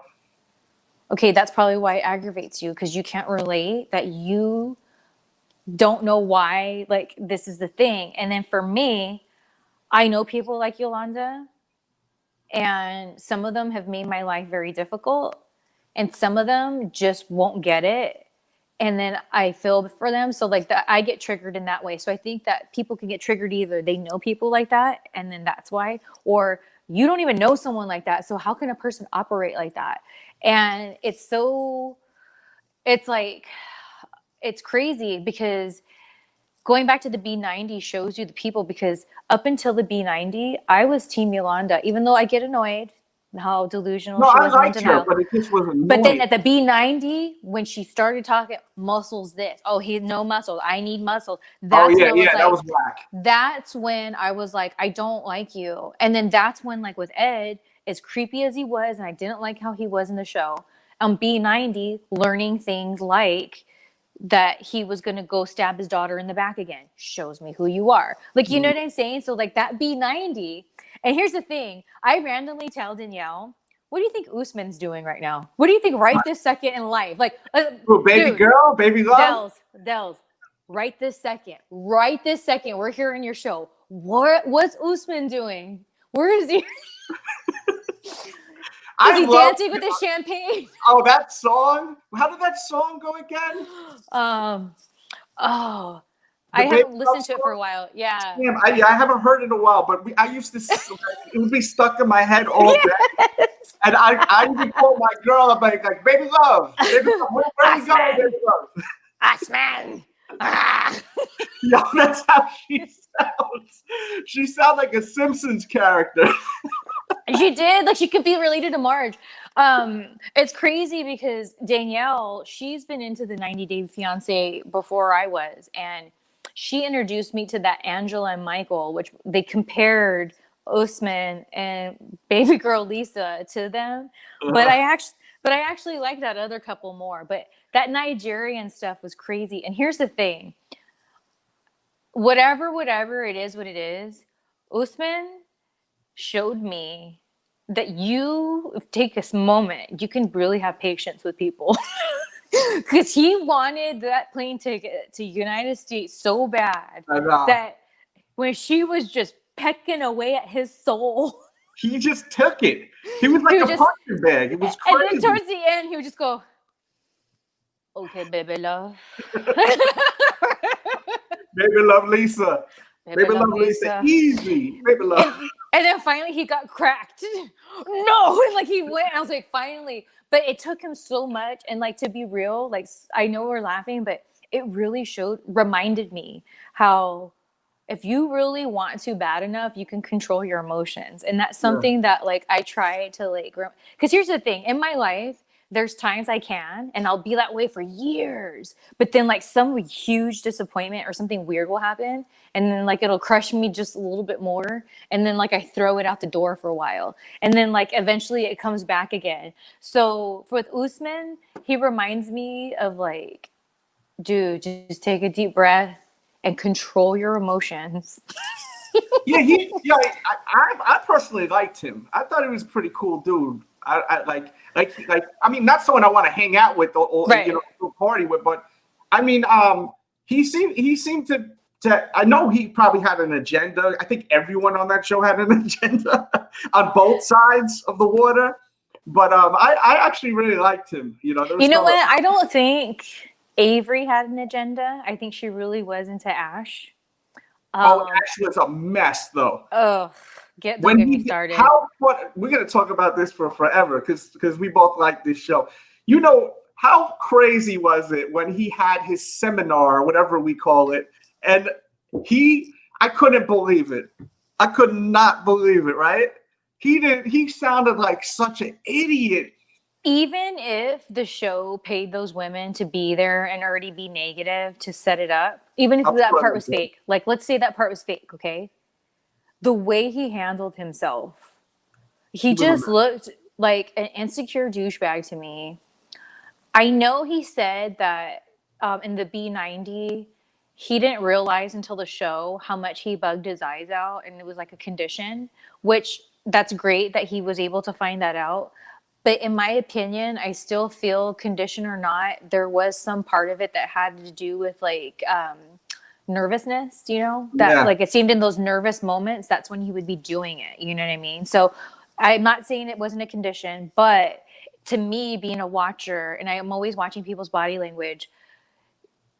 Okay, that's probably why it aggravates you, because you can't relate, that you don't know why, like, this is the thing. And then for me, I know people like Yolanda, and some of them have made my life very difficult, and some of them just won't get it. And then I feel for them. So like that, I get triggered in that way. So I think that people can get triggered, either they know people like that, and then that's why, or you don't even know someone like that. So how can a person operate like that? And it's crazy, because going back to the B90 shows you the people, because up until the B90, I was Team Yolanda, even though I get annoyed how delusional she was. I liked her, but it just was annoying. But then at the B90, when she started talking muscles, this, oh, he's no muscle, I need muscle. That's that was whack. That's when I was like, I don't like you. And then that's when, like, with Ed, as creepy as he was, and I didn't like how he was in the show, on B90, learning things like that he was going to go stab his daughter in the back again, shows me who you are. Like, you know what I'm saying? So like that B90. And here's the thing. I randomly tell Danielle, what do you think Usman's doing right now? What do you think right this second in life? Like, baby dude, girl, baby love. Delz, right this second, we're here in your show. What's Usman doing? Where is he? Is he dancing with the champagne? Oh, that song. How did that song go again? I haven't listened to it for a while. Yeah. Damn, I haven't heard it in a while, but I used to, it would be stuck in my head all day. And I would call my girl, I'm like, baby love, where you going, baby love? Usman. Yo, that's how she sounds. She sounds like a Simpsons character. She did. Like, she could be related to Marge. It's crazy because Danielle, she's been into the 90 Day Fiance before I was. And she introduced me to that Angela and Michael, which they compared Usman and baby girl Lisa to them. But I actually like that other couple more. But that Nigerian stuff was crazy. And here's the thing. Whatever it is, what it is, Usman showed me that you take this moment, you can really have patience with people. Because he wanted that plane ticket to United States so bad that when she was just pecking away at his soul, he just took it. He was like a punching bag. It was crazy. And then towards the end, he would just go, okay, baby love. Baby love Lisa. Baby love Lisa. Easy. Baby love. And then finally he got cracked. No, and like he went. I was like, finally. But it took him so much. And like, to be real, like, I know we're laughing, but it really reminded me how if you really want to bad enough, you can control your emotions. And that's something that like I try to like, because here's the thing, in my life, there's times I can, and I'll be that way for years. But then like some huge disappointment or something weird will happen. And then like, it'll crush me just a little bit more. And then like, I throw it out the door for a while. And then like, eventually it comes back again. So with Usman, he reminds me of like, dude, just take a deep breath and control your emotions. I personally liked him. I thought he was a pretty cool dude. I mean, not someone I want to hang out with or right. Party with, but I mean, he seemed to. I know he probably had an agenda. I think everyone on that show had an agenda on both sides of the water. But I actually really liked him. You know what? I don't think Avery had an agenda. I think she really was into Ash. Ash was a mess, though. Oh, Don't get me started. We're gonna talk about this for forever because we both like this show. You know, how crazy was it when he had his seminar, or whatever we call it, and I couldn't believe it. I could not believe it, right? He sounded like such an idiot. Even if the show paid those women to be there and already be negative to set it up, even if that part was fake, like let's say that part was fake, okay? The way he handled himself, he just looked like an insecure douchebag to me. I know he said that in the B90, he didn't realize until the show how much he bugged his eyes out, and it was like a condition, which that's great that he was able to find that out. But in my opinion, I still feel, condition or not, there was some part of it that had to do with like nervousness, you know, that like it seemed in those nervous moments, that's when he would be doing it. You know what I mean? So I'm not saying it wasn't a condition, but to me, being a watcher, and I'm always watching people's body language,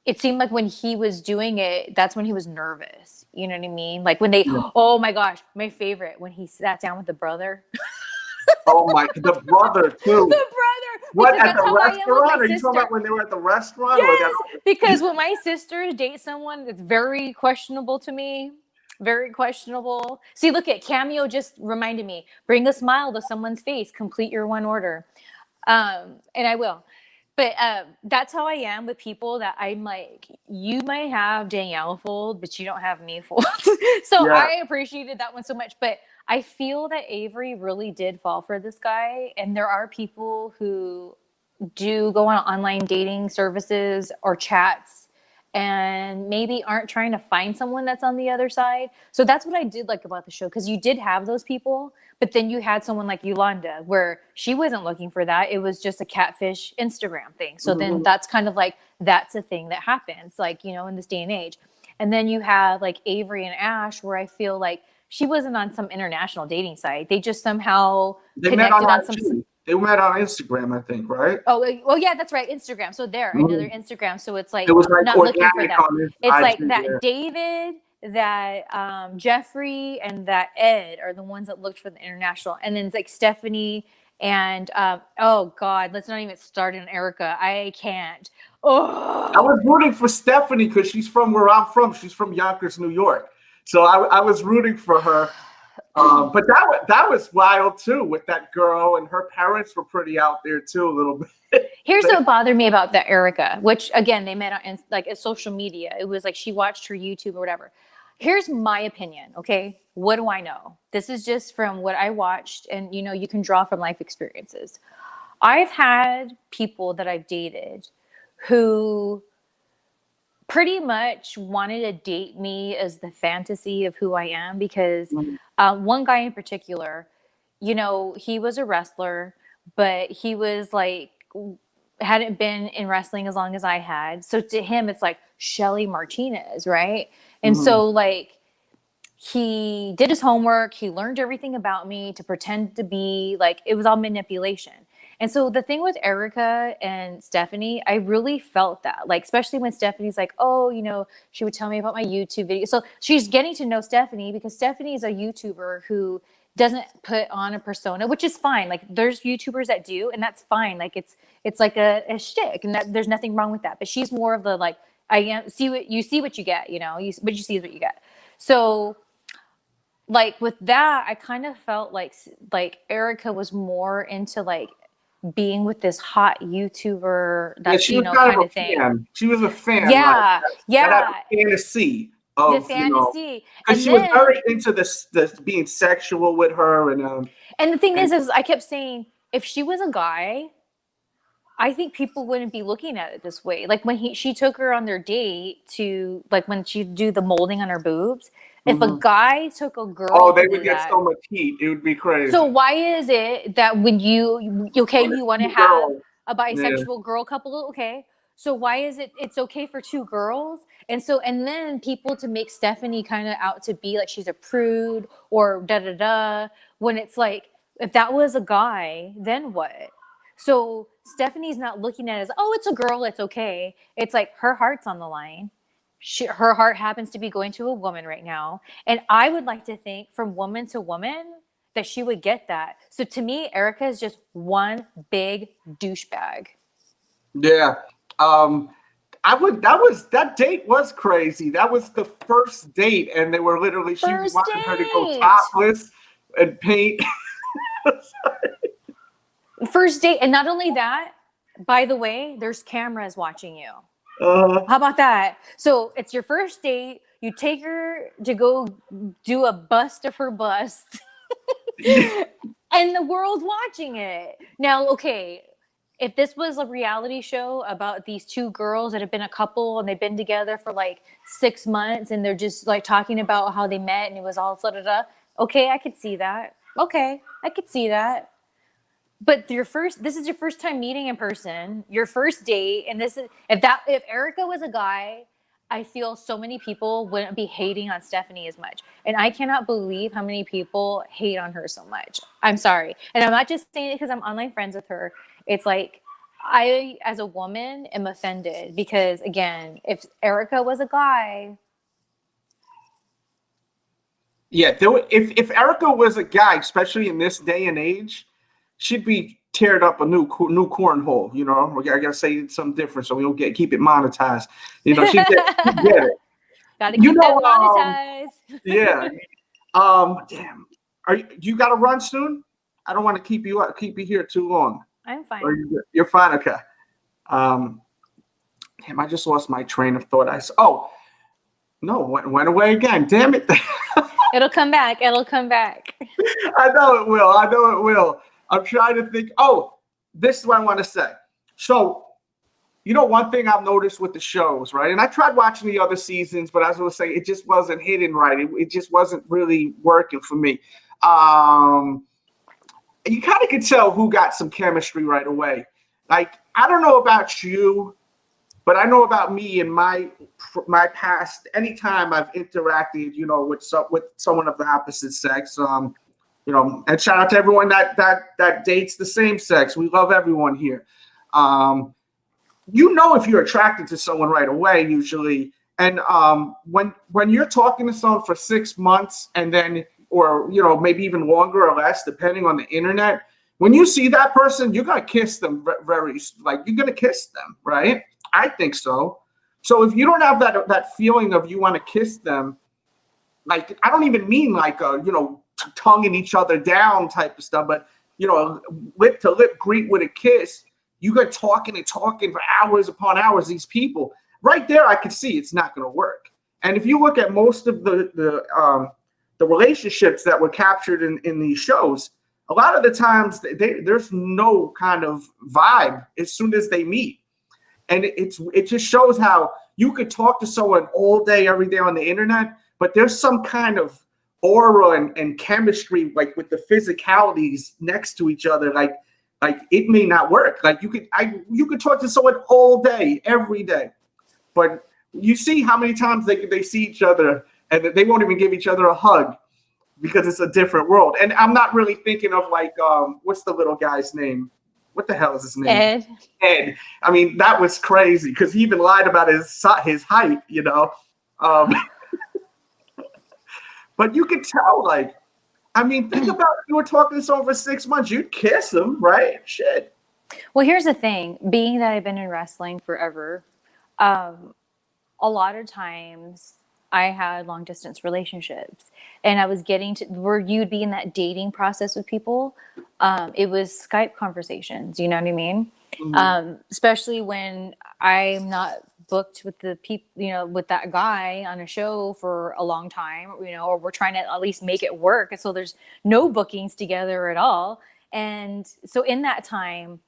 it seemed like when he was doing it, that's when he was nervous. You know what I mean? Like when they, oh my gosh, my favorite, when he sat down with the brother. Oh my, the brother too. The brother. What, at the restaurant? Are you talking about when they were at the restaurant? Yes, because when my sisters date someone, it's very questionable to me. Very questionable. See, look at Cameo just reminded me, bring a smile to someone's face, complete your one order. And I will. But that's how I am with people that I'm like, you might have Danielle fooled, but you don't have me fooled. So I appreciated that one so much. But I feel that Avery really did fall for this guy. And there are people who do go on online dating services or chats and maybe aren't trying to find someone that's on the other side. So that's what I did like about the show, because you did have those people, but then you had someone like Yolanda where she wasn't looking for that. It was just a catfish Instagram thing. So then that's kind of like, that's a thing that happens, like, you know, in this day and age. And then you have like Avery and Ash, where I feel like she wasn't on some international dating site. They just somehow connected on some. They met on Instagram, I think, right? Oh, well, yeah, that's right. Instagram. So another Instagram. So it's like, it was like not looking for that. It's like IG that there. David, that Jeffrey, and that Ed are the ones that looked for the international. And then it's like Stephanie and oh God, let's not even start on Erica. I can't. Oh, I was rooting for Stephanie because she's from where I'm from. She's from Yonkers, New York. So I was rooting for her. But that was wild too, with that girl, and her parents were pretty out there too, a little bit. Here's what bothered me about that Erica, which again they met on like social media. It was like she watched her YouTube or whatever. Here's my opinion, okay? What do I know? This is just from what I watched, and you know, you can draw from life experiences. I've had people that I've dated who pretty much wanted to date me as the fantasy of who I am, because one guy in particular, you know, he was a wrestler, but he was like, hadn't been in wrestling as long as I had. So to him, it's like Shelly Martinez, right? And so like, he did his homework. He learned everything about me to pretend to be like, it was all manipulation. And so the thing with Erica and Stephanie, I really felt that, like, especially when Stephanie's like, oh, you know, she would tell me about my YouTube video. So she's getting to know Stephanie because Stephanie is a YouTuber who doesn't put on a persona, which is fine. Like there's YouTubers that do, and that's fine. Like it's like a shtick, and there's nothing wrong with that. But she's more of the like, see what you get, you know, what you see is what you get. So like with that, I kind of felt like Erica was more into like being with this hot YouTuber, that's, you know, kind of thing. Fan. She was a fan. Yeah, like, yeah. That fantasy of, the fantasy. Because she was very into this being sexual with her, and the thing is I kept saying, if she was a guy, I think people wouldn't be looking at it this way. Like when she took her on their date to, like when she do the molding on her boobs. If a guy took a girl, they would get so much heat. It would be crazy. So why is it that when you want to have a bisexual girl couple, okay? So why is it's okay for two girls? And then people to make Stephanie kind of out to be like she's a prude or da-da-da, when it's like, if that was a guy, then what? So Stephanie's not looking at it as, oh, it's a girl, it's okay. It's like her heart's on the line. her heart happens to be going to a woman right now. And I would like to think from woman to woman that she would get that. So to me, Erica is just one big douchebag. Yeah. That date was crazy. That was the first date, and they were literally she First wanted her to go date. topless and paint. First date. And not only that, by the way, there's cameras watching you. How about that? So it's your first date. You take her to go do a bust of her bust, and the world's watching it. Now, okay, if this was a reality show about these two girls that have been a couple and they've been together for like 6 months and they're just like talking about how they met and it was all da. Okay, I could see that. Okay, I could see that. But this is your first time meeting in person, your first date, and this is if Erica was a guy, I feel so many people wouldn't be hating on Stephanie as much. And I cannot believe how many people hate on her so much. I'm sorry. And I'm not just saying it because I'm online friends with her. It's like I, as a woman, am offended because, again, if Erica was a guy. Yeah, if Erica was a guy, especially in this day and age, she'd be teared up a new cornhole. You know, I gotta say something different so we don't keep it monetized. You know, she'd get it. Gotta keep that monetized. Yeah. Damn. You got to run soon? I don't want to keep you here too long. I'm fine. You're fine. Okay. Damn, I just lost my train of thought. Went away again. Damn it. It'll come back. I know it will. I'm trying to think. Oh, this is what I want to say. So, one thing I've noticed with the shows, right? And I tried watching the other seasons, but as I was saying, it just wasn't hitting right. It just wasn't really working for me. You kind of could tell who got some chemistry right away. Like, I don't know about you, but I know about me and my past. Anytime I've interacted, with someone of the opposite sex, and shout out to everyone that dates the same sex. We love everyone here. If you're attracted to someone right away, usually. And when you're talking to someone for 6 months and then, or, maybe even longer or less, depending on the internet, when you see that person, you're going to kiss them you're going to kiss them, right? I think so. So if you don't have that feeling of you want to kiss them, like, I don't even mean like, tonguing each other down type of stuff, but, lip to lip greet with a kiss. You got talking for hours upon hours. These people right there, I could see it's not going to work. And if you look at most of the relationships that were captured in these shows, a lot of the times there's no kind of vibe as soon as they meet. And it just shows how you could talk to someone all day, every day on the internet, but there's some kind of aura and chemistry, like with the physicalities next to each other, like it may not work. Like you could talk to someone all day, every day, but you see how many times they see each other and they won't even give each other a hug because it's a different world. And I'm not really thinking of like, what's the little guy's name? What the hell is his name? Ed. I mean, that was crazy because he even lied about his height, But you could tell, like, I mean, think about if you were talking to someone for 6 months, you'd kiss them, right? Shit. Well, here's the thing. Being that I've been in wrestling forever, a lot of times I had long distance relationships, and I was getting to where you'd be in that dating process with people. It was Skype conversations. You know what I mean? Mm-hmm. Especially when I'm not booked with the people, with that guy on a show for a long time, or we're trying to at least make it work. And so there's no bookings together at all. And so in that time,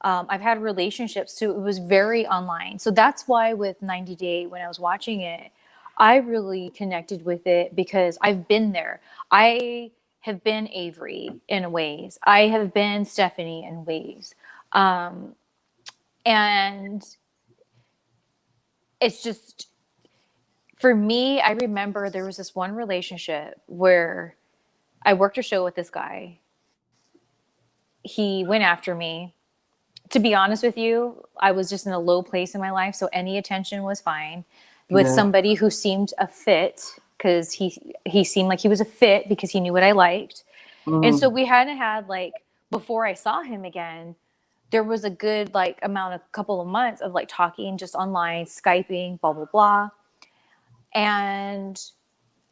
I've had relationships, so it was very online. So that's why with 90 Day, when I was watching it, I really connected with it because I've been there. I have been Avery in ways. I have been Stephanie in ways. And it's just, for me, I remember there was this one relationship where I worked a show with this guy. He went after me. To be honest with you, I was just in a low place in my life, so any attention was fine. with somebody who seemed a fit, because he seemed like he was a fit because he knew what I liked. And so we hadn't had, like, before I saw him again, there was a good, like, couple of months of, like, talking just online, Skyping, blah, blah, blah. And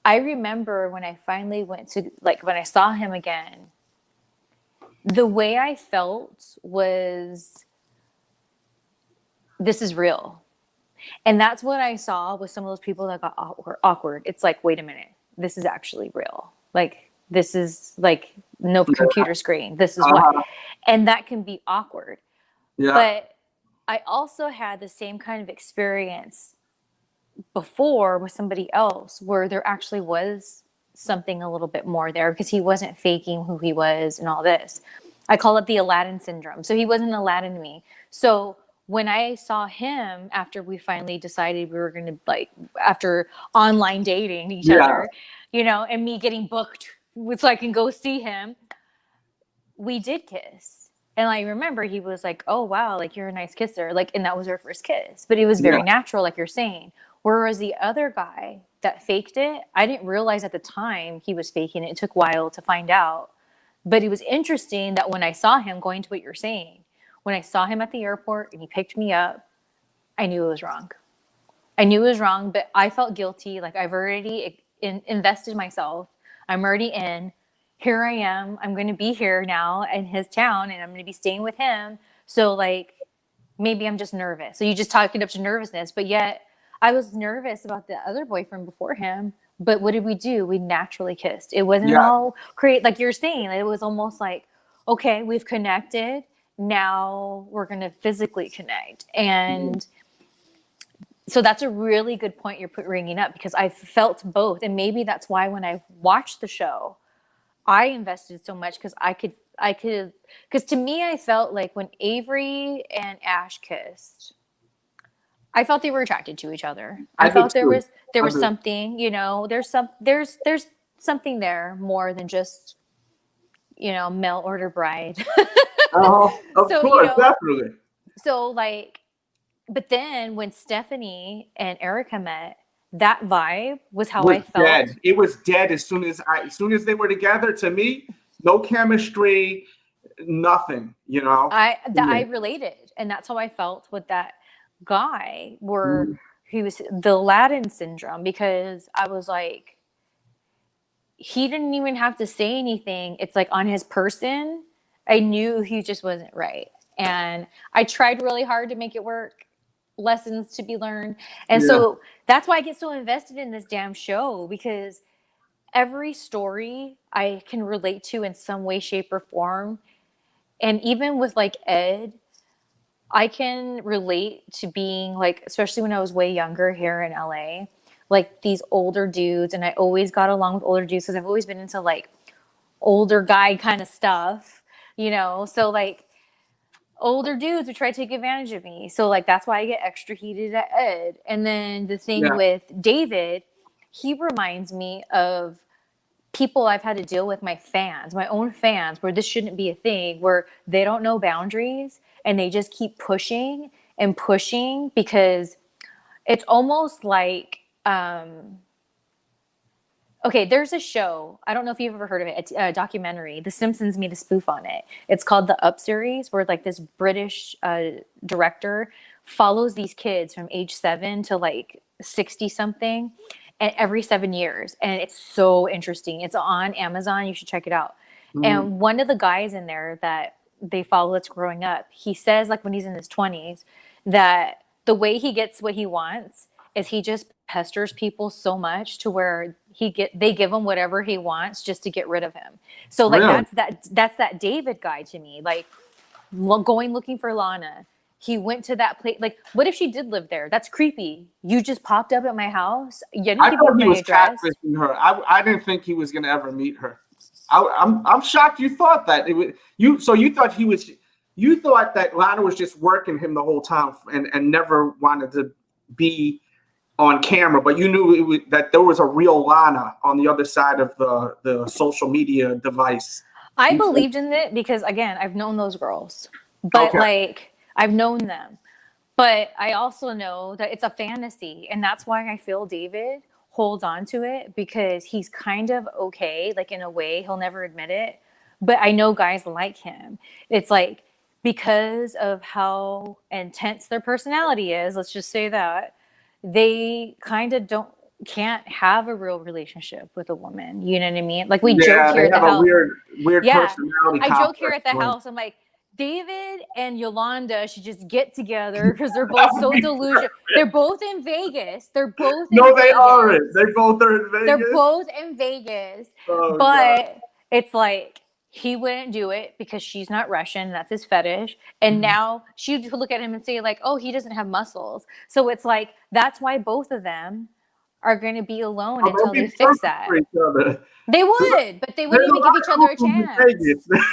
I remember when I finally went to, like, when I saw him again, the way I felt was, this is real. And that's what I saw with some of those people that got awkward. It's like, wait a minute, this is actually real. Like, this is like no computer screen. This is what, and that can be awkward. Yeah. But I also had the same kind of experience before with somebody else where there actually was something a little bit more there, because he wasn't faking who he was and all this. I call it the Aladdin syndrome. So he wasn't Aladdin to me. So when I saw him after we finally decided we were going to, like, after online dating each other, you know, and me getting booked so I can go see him, we did kiss. And I remember he was like, oh, wow, like, you're a nice kisser. Like, and that was our first kiss. But it was very natural, like you're saying. Whereas the other guy that faked it, I didn't realize at the time he was faking it. It took a while to find out. But it was interesting that when I saw him, going to what you're saying, when I saw him at the airport and he picked me up, I knew it was wrong. I knew it was wrong, but I felt guilty. Like, I've already invested myself. I'm already in. Here I am. I'm going to be here now in his town, and I'm going to be staying with him. So, like, maybe I'm just nervous. So you just talk it up to nervousness. But yet I was nervous about the other boyfriend before him. But what did we do? We naturally kissed. It wasn't all like you're saying. It was almost like, okay, we've connected. Now we're going to physically connect. And so that's a really good point you're bringing up, because I felt both. And maybe that's why when I watched the show, I invested so much, because because to me, I felt like when Avery and Ash kissed, I felt they were attracted to each other. I felt there was something, you know, there's something there more than just, you know, mail order bride. Oh, of course, you know, definitely. So, like, but then when Stephanie and Erica met, that vibe was how I felt. Dead. It was dead as soon as they were together. To me, no chemistry, nothing. You know, I related, and that's how I felt with that guy. Where he was the Aladdin syndrome, because I was like, he didn't even have to say anything. It's like on his person, I knew he just wasn't right. And I tried really hard to make it work. Lessons to be learned. And so that's why I get so invested in this damn show, because every story I can relate to in some way, shape, or form. And even with, like, Ed, I can relate to being, like, especially when I was way younger here in LA, like, these older dudes. And I always got along with older dudes because I've always been into, like, older guy kind of stuff, you know? So, like, older dudes would try to take advantage of me. So, like, that's why I get extra heated at Ed. And then the thing with David, he reminds me of people I've had to deal with, my own fans, where this shouldn't be a thing, where they don't know boundaries and they just keep pushing and pushing, because it's almost like, okay, there's a show. I don't know if you've ever heard of it. It's a documentary. The Simpsons made a spoof on it. It's called The Up series, where, like, this British director follows these kids from age 7 to, like, 60 something, and every 7 years. And it's so interesting. It's on Amazon. You should check it out. And one of the guys in there that they follow that's growing up, he says, like, when he's in his 20s, that the way he gets what he wants is he just pesters people so much to where they give him whatever he wants just to get rid of him. So, like, that's that David guy to me. Like, going looking for Lana, he went to that place. Like, what if she did live there? That's creepy. You just popped up at my house. I thought he was catfishing her. I didn't think he was gonna ever meet her. I'm shocked you thought that. You thought that Lana was just working him the whole time and never wanted to be on camera, but you knew that there was a real Lana on the other side of the social media device. I believed in it because, again, I've known those girls, but like, I've known them. But I also know that it's a fantasy, and that's why I feel David holds on to it, because he's kind of okay, like in a way, he'll never admit it. But I know guys like him. It's like because of how intense their personality is, let's just say that, they kind of can't have a real relationship with a woman. You know what I mean? Like we joke Yeah, here they at the have a house. weird Yeah. personality I joke here complex. at the house. I'm like, David and Yolanda should just get together because they're both so delusional. They're both in Vegas. They're both in No, they Vegas. aren't. They both are in Vegas. They're both in Vegas. Oh, but God. it's like he wouldn't do it because she's not Russian. That's his fetish. And now she would look at him and say, like, oh, he doesn't have muscles. So it's like that's why both of them are going to be alone Oh, until they'll they be fix perfect that. for each other. They would, but they There's wouldn't even give lot each of other a couples in chance. Vegas.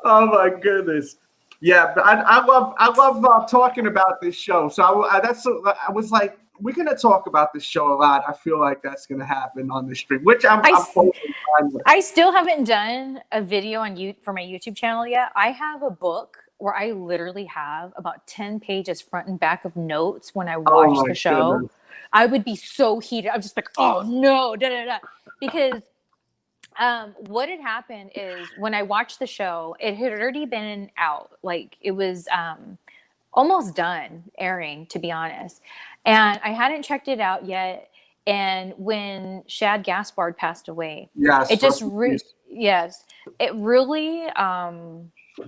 Oh my goodness. Yeah, but I love talking about this show. So I was like, we're gonna talk about this show a lot. I feel like that's gonna happen on the stream, which I'm totally fine with. I still haven't done a video on for my YouTube channel yet. I have a book where I literally have about 10 pages front and back of notes when I watch the show. Goodness. I would be so heated. I'm just like, oh no, da da da. Because what had happened is when I watched the show, it had already been out. Like it was almost done airing, to be honest. And I hadn't checked it out yet. And when Shad Gaspard passed away, Yes, it just it really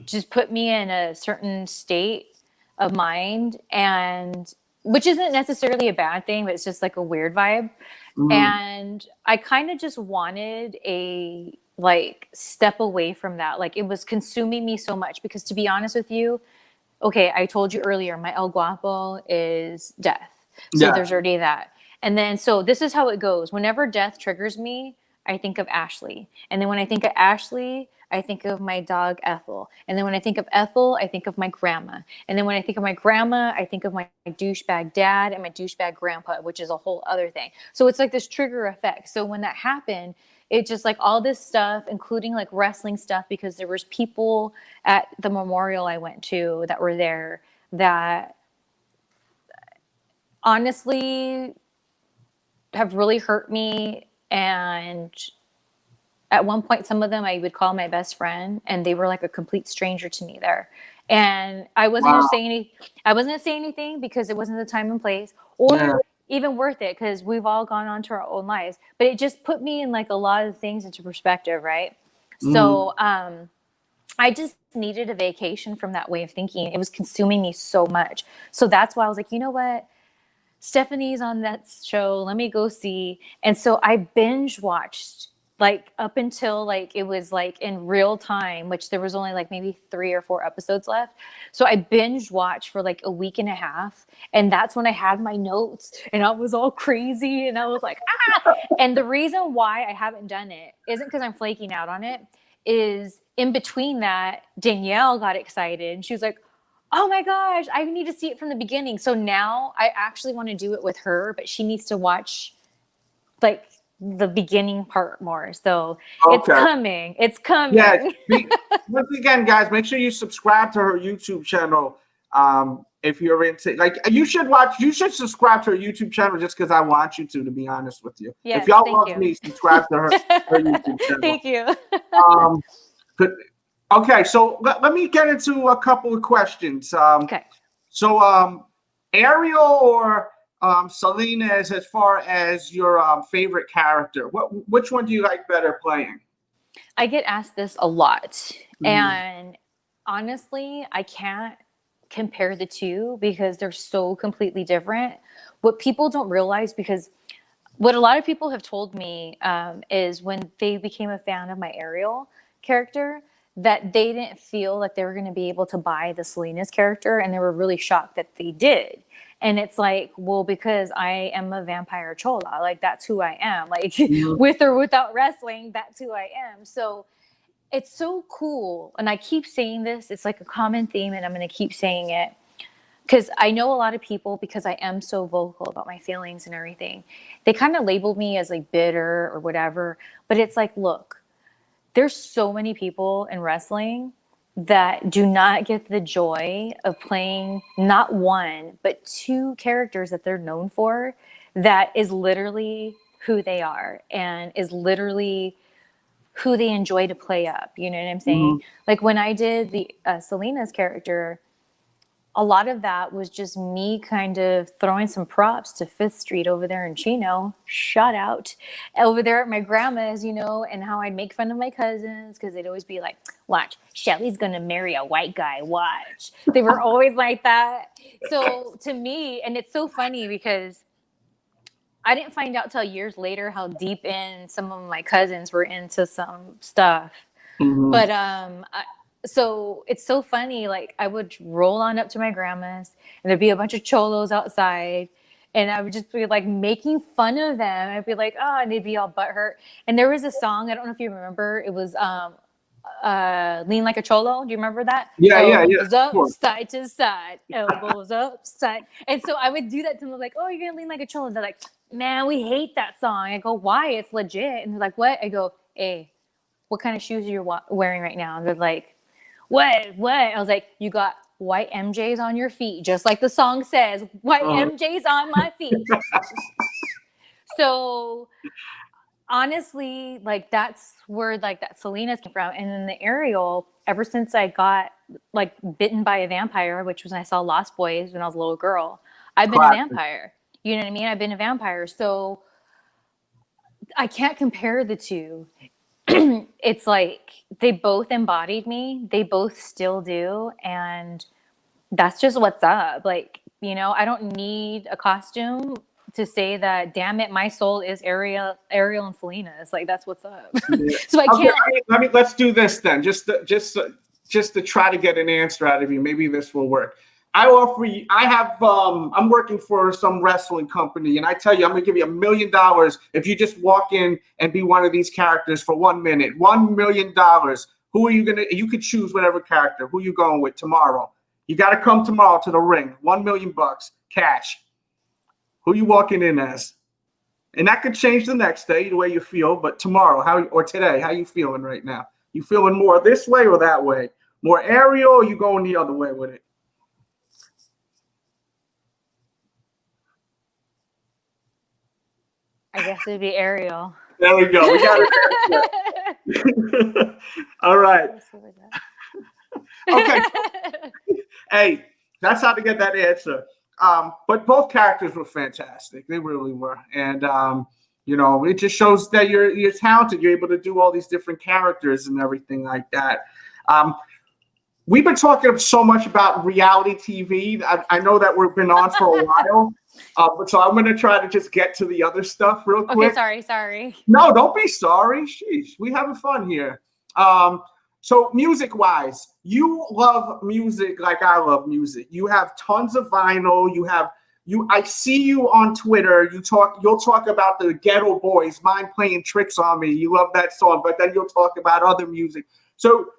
just put me in a certain state of mind, and which isn't necessarily a bad thing, but it's just like a weird vibe. And I kind of just wanted a like step away from that. Like it was consuming me so much because, to be honest with you, okay, I told you earlier, my El Guapo is death. So there's already that. And then, so this is how it goes. Whenever death triggers me, I think of Ashley. And then when I think of Ashley, I think of my dog Ethel. And then when I think of Ethel, I think of my grandma. And then when I think of my grandma, I think of my douchebag dad and my douchebag grandpa, which is a whole other thing. So it's like this trigger effect. So when that happened, it just like all this stuff, including like wrestling stuff, because there was people at the memorial I went to that were there that honestly have really hurt me. And at one point, some of them I would call my best friend, and they were like a complete stranger to me there. And I wasn't going to say I wasn't going to say anything because it wasn't the time and place, or even worth it, because we've all gone on to our own lives. But it just put me in like a lot of things into perspective, right? So I just needed a vacation from that way of thinking. It was consuming me so much. So that's why I was like, you know what? Stephanie's on that show. Let me go see. And so I binge watched like up until like it was like in real time, which there was only like maybe 3 or 4 episodes left. So I binge watched for like a week and a half. And that's when I had my notes and I was all crazy and I was like, ah. And the reason why I haven't done it isn't because I'm flaking out on it, is in between that, Danielle got excited and she was like, oh my gosh, I need to see it from the beginning. So now I actually want to do it with her, but she needs to watch like the beginning part more. So it's coming. It's coming. Yeah. Once again, guys, make sure you subscribe to her YouTube channel. If you're into, like, you should subscribe to her YouTube channel just because I want you to be honest with you. Yes, if y'all love me, subscribe to her YouTube channel. Thank you. Okay, so let me get into a couple of questions. So Ariel or Selena, as far as your favorite character, which one do you like better playing? I get asked this a lot. And honestly, I can't compare the two because they're so completely different. What people don't realize, because what a lot of people have told me is when they became a fan of my Ariel character, that they didn't feel like they were going to be able to buy the Selena's character, and they were really shocked that they did. And it's like, well, because I am a vampire chola, like that's who I am, like with or without wrestling, that's who I am. So it's so cool. And I keep saying this, it's like a common theme, and I'm going to keep saying it because I know a lot of people, because I am so vocal about my feelings and everything, they kind of labeled me as like bitter or whatever. But it's like, look, there's so many people in wrestling that do not get the joy of playing not one, but two characters that they're known for, that is literally who they are and is literally who they enjoy to play up. You know what I'm saying? Like when I did the Selena's character, a lot of that was just me kind of throwing some props to Fifth Street over there in Chino, shout out, over there at my grandma's, you know, and how I'd make fun of my cousins because they'd always be like, watch, Shelly's gonna marry a white guy, watch. They were always like that. So to me, and it's so funny because I didn't find out till years later how deep in some of my cousins were into some stuff. But so it's so funny. Like I would roll on up to my grandma's, and there'd be a bunch of cholos outside, and I would just be like making fun of them. I'd be like, oh, and they'd be all butthurt. And there was a song, I don't know if you remember. It was Lean Like a Cholo. Do you remember that? Yeah. Elbows up, side to side, elbows up, side. And so I would do that to them, like, oh, you're gonna lean like a cholo. And they're like, man, we hate that song. I go, why? It's legit. And they're like, what? I go, hey, what kind of shoes are you wearing right now? And they're like, what? I was like, you got white MJs on your feet, just like the song says, white MJs on my feet. So honestly, like that's where like that Selena's came from. And then the Ariel, ever since I got like bitten by a vampire, which was when I saw Lost Boys when I was a little girl, I've been a vampire. You know what I mean? I've been a vampire. So I can't compare the two. It's like they both embodied me. They both still do. And that's just what's up. Like, you know, I don't need a costume to say that, damn it, my soul is Ariel and Selena's. Like, that's what's up. Yeah. So I can't. Let's do this then. Just to try to get an answer out of you. Maybe this will work. I'm working for some wrestling company, and I tell you, I'm going to give you $1 million if you just walk in and be one of these characters for 1 minute. $1 million. Who are you going to, you could choose whatever character. Who you going with tomorrow? You got to come tomorrow to the ring. $1 million cash. Who you walking in as? And that could change the next day, the way you feel, but tomorrow, or today, how you feeling right now? You feeling more this way or that way? More Ariel, or you going the other way with it? I guess it'd be Ariel. There we go. We got it. All right. Okay. Hey, that's how to get that answer. But both characters were fantastic. They really were. And you know, it just shows that you're talented. You're able to do all these different characters and everything like that. We've been talking so much about reality TV. I know that we've been on for a while. But so I'm going to try to just get to the other stuff real quick. Okay, sorry. No, don't be sorry. Sheesh, we having fun here. So music-wise, you love music like I love music. You have tons of vinyl. I see you on Twitter. You'll talk about the Ghetto Boys, Mind Playing Tricks on Me. You love that song, but then you'll talk about other music. So,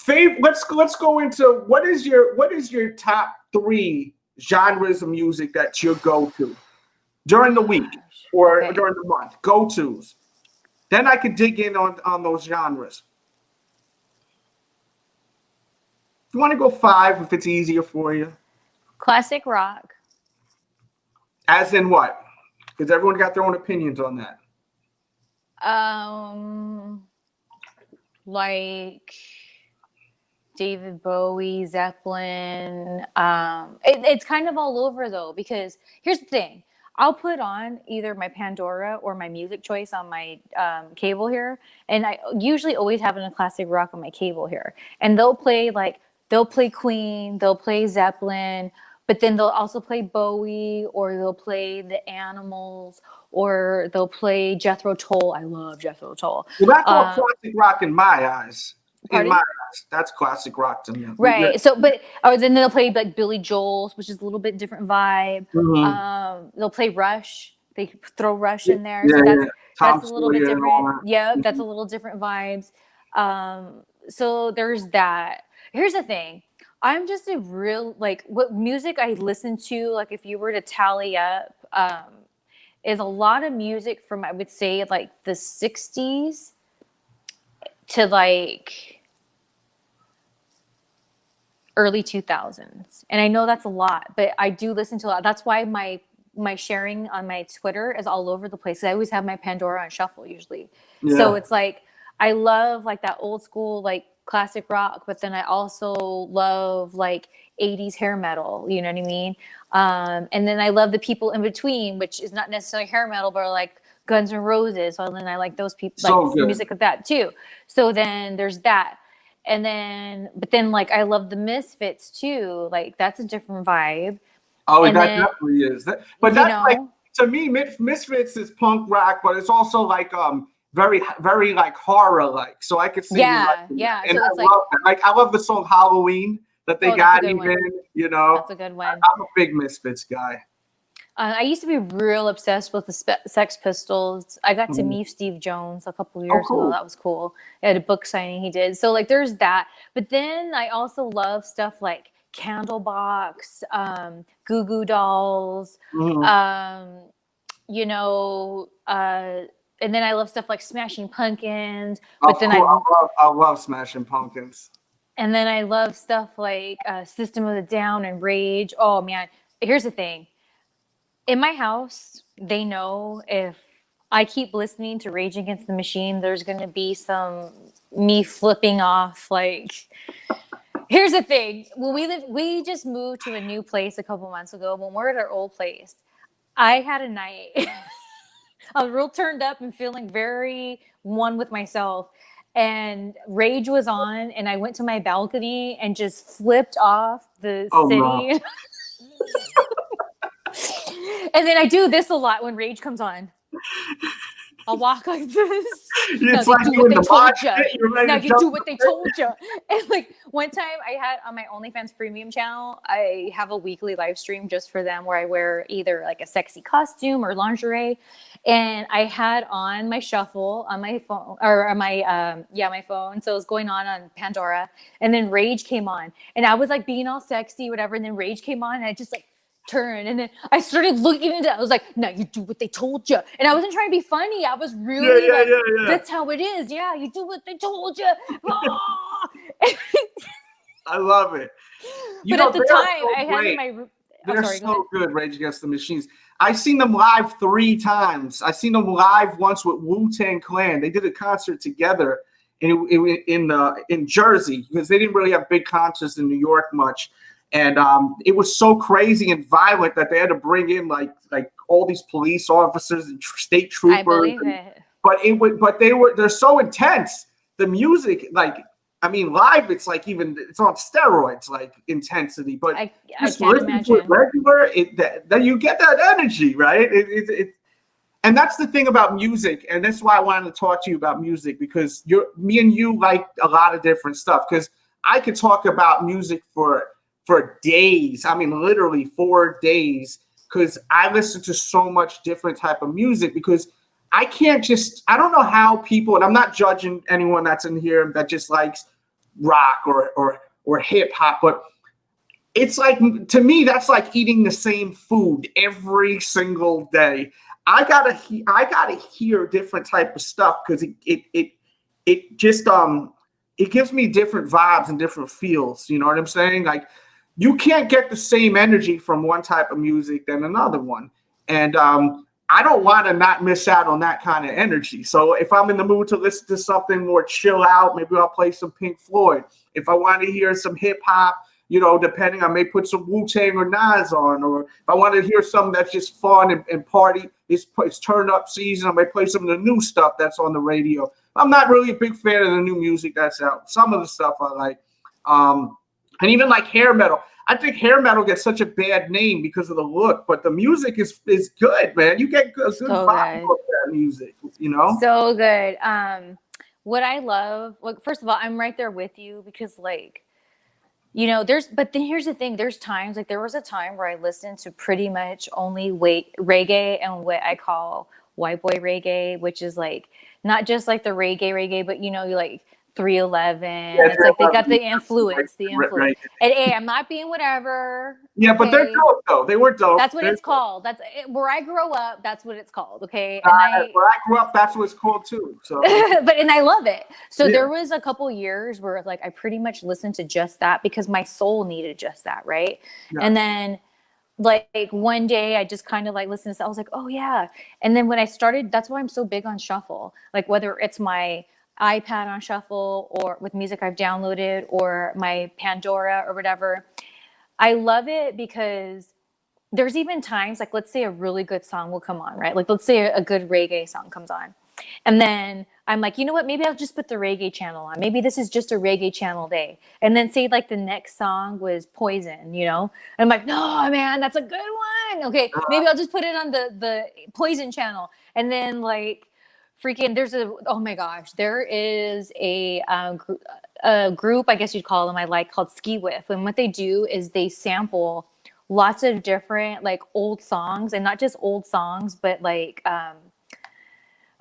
let's go into what is your top 3 genres of music that you go to during the week or during the month, go-tos. Then I could dig in on those genres. If you want to go 5, if it's easier for you. Classic rock. As in what? Because everyone got their own opinions on that. Like David Bowie, Zeppelin. It's kind of all over though, because here's the thing. I'll put on either my Pandora or my music choice on my cable here. And I usually always have a classic rock on my cable here. And they'll play Queen, they'll play Zeppelin, but then they'll also play Bowie, or they'll play the Animals, or they'll play Jethro Tull. I love Jethro Tull. Well, that's all classic rock in my eyes. Pardon? In my eyes, that's classic rock to me. Right. Yeah. So, or then they'll play like Billy Joel's, which is a little bit different vibe. Mm-hmm. They'll play Rush. They throw Rush in there. Yeah, so that's a little bit different. Yeah, that's a little different vibes. So there's that. Here's the thing. I'm just a real, like, what music I listen to, like, if you were to tally up, is a lot of music from, I would say, like, the 60s to, like, early 2000s. And I know that's a lot, but I do listen to a lot. That's why my sharing on my Twitter is all over the place. I always have my Pandora on shuffle usually. Yeah. So it's like, I love like that old school, like classic rock, but then I also love like 80s hair metal, you know what I mean? And then I love the people in between, which is not necessarily hair metal, but like Guns N' Roses. So then I like those people, So like good. music of that too. So then there's that. And then, but then like I love the Misfits too. Like that's a different vibe. Oh, And that then, definitely is. But you that's know, like, to me, Misfits is punk rock, but it's also like very very like horror like. So I could see you liking yeah. that. And So I it's like, love that. Like I love the song Halloween that they oh, that's a got good even. one. You know, That's a good one. I'm a big Misfits guy. I used to be real obsessed with the Sex Pistols. I got to Mhm. meet Steve Jones a couple Oh, years ago. cool. That was cool. I had a book signing he did. So like there's that. But then I also love stuff like Candlebox, Goo Goo Dolls, Mhm. you know, and then I love stuff like Smashing Pumpkins. Of But then course, I love Smashing Pumpkins. and then I love stuff like System of a Down and Rage. Oh man, here's the thing. In my house, they know if I keep listening to Rage Against the Machine, there's going to be some me flipping off. Like, here's the thing: when we just moved to a new place a couple months ago. When we're at our old place, I had a night. I was real turned up and feeling very one with myself. And Rage was on, and I went to my balcony and just flipped off the Oh city. no. And then I do this a lot when Rage comes on. I'll walk like this. It's Now like you do you what in they the told mosh you. pit, you're ready Now to you jump do in what the they pit. told you. And like one time I had on my OnlyFans premium channel, I have a weekly live stream just for them where I wear either like a sexy costume or lingerie. And I had on my shuffle on my phone or on my my phone. So it was going on Pandora. And then Rage came on. And I was like being all sexy, whatever. And then Rage came on and I just like turn, and then I started looking into it. I was like, no, you do what they told you. And I wasn't trying to be funny. I was really Yeah. that's how it is. Yeah, you do what they told you. Ah! I love it. You But know, at the they are time, so I had great. in my oh, They're sorry, go ahead. so good, Rage Against the Machines. I've seen them live 3 times. I seen them live once with Wu-Tang Clan. They did a concert together in Jersey because they didn't really have big concerts in New York much. And it was so crazy and violent that they had to bring in like all these police officers and state troopers. I believe it. But they're so intense. The music, like, I mean, live, it's like it's on steroids, like intensity. But I just can't listen to it imagine. regular, that you get that energy, right? And that's the thing about music, and that's why I wanted to talk to you about music, because me and you like a lot of different stuff. Because I could talk about music for days. I mean, literally 4 days, because I listen to so much different type of music. Because I don't know how people, and I'm not judging anyone that's in here that just likes rock or hip hop, but it's like, to me, that's like eating the same food every single day. I gotta hear different type of stuff, because it just it gives me different vibes and different feels. You know what I'm saying? Like, you can't get the same energy from one type of music than another one. And I don't want to not miss out on that kind of energy. So if I'm in the mood to listen to something more chill out, maybe I'll play some Pink Floyd. If I want to hear some hip hop, depending, I may put some Wu-Tang or Nas on. Or if I want to hear something that's just fun and party, it's turn up season, I may play some of the new stuff that's on the radio. I'm not really a big fan of the new music that's out. Some of the stuff I like. And even like hair metal. I think hair metal gets such a bad name because of the look, but the music is good, man. You get good vibe with that music, So good. What I love, like, first of all, I'm right there with you, because like, but then here's the thing. There's times, like there was a time where I listened to pretty much only reggae and what I call white boy reggae, which is like, not just like the reggae, but you like 311. Yeah, It's like they got 311. the influence, Right. And hey, I'm not being whatever. Yeah, but they're Okay? dope though. They were dope. That's what it's called. That's where I grew up. That's what it's called. Okay. And Where I grew up, that's what it's called too. So, and I love it. So yeah. there was a couple years where like I pretty much listened to just that because my soul needed just that. Right. Yeah. And then like one day I just kind of like listened to that. I was like, oh yeah. And then when I started, that's why I'm so big on shuffle. Like whether it's my iPad on shuffle or with music I've downloaded or my Pandora or whatever. I love it because there's even times like, let's say a really good song will come on, right? Like let's say a good reggae song comes on. And then I'm like, you know what? Maybe I'll just put the reggae channel on. Maybe this is just a reggae channel day. And then say like the next song was Poison, you know? And I'm like, no, man, that's a good one. Okay, maybe I'll just put it on the Poison channel. And then like freaking oh my gosh, there is a group, I guess you'd call them, I like, called Ski Whiff. And what they do is they sample lots of different like old songs, and not just old songs, but like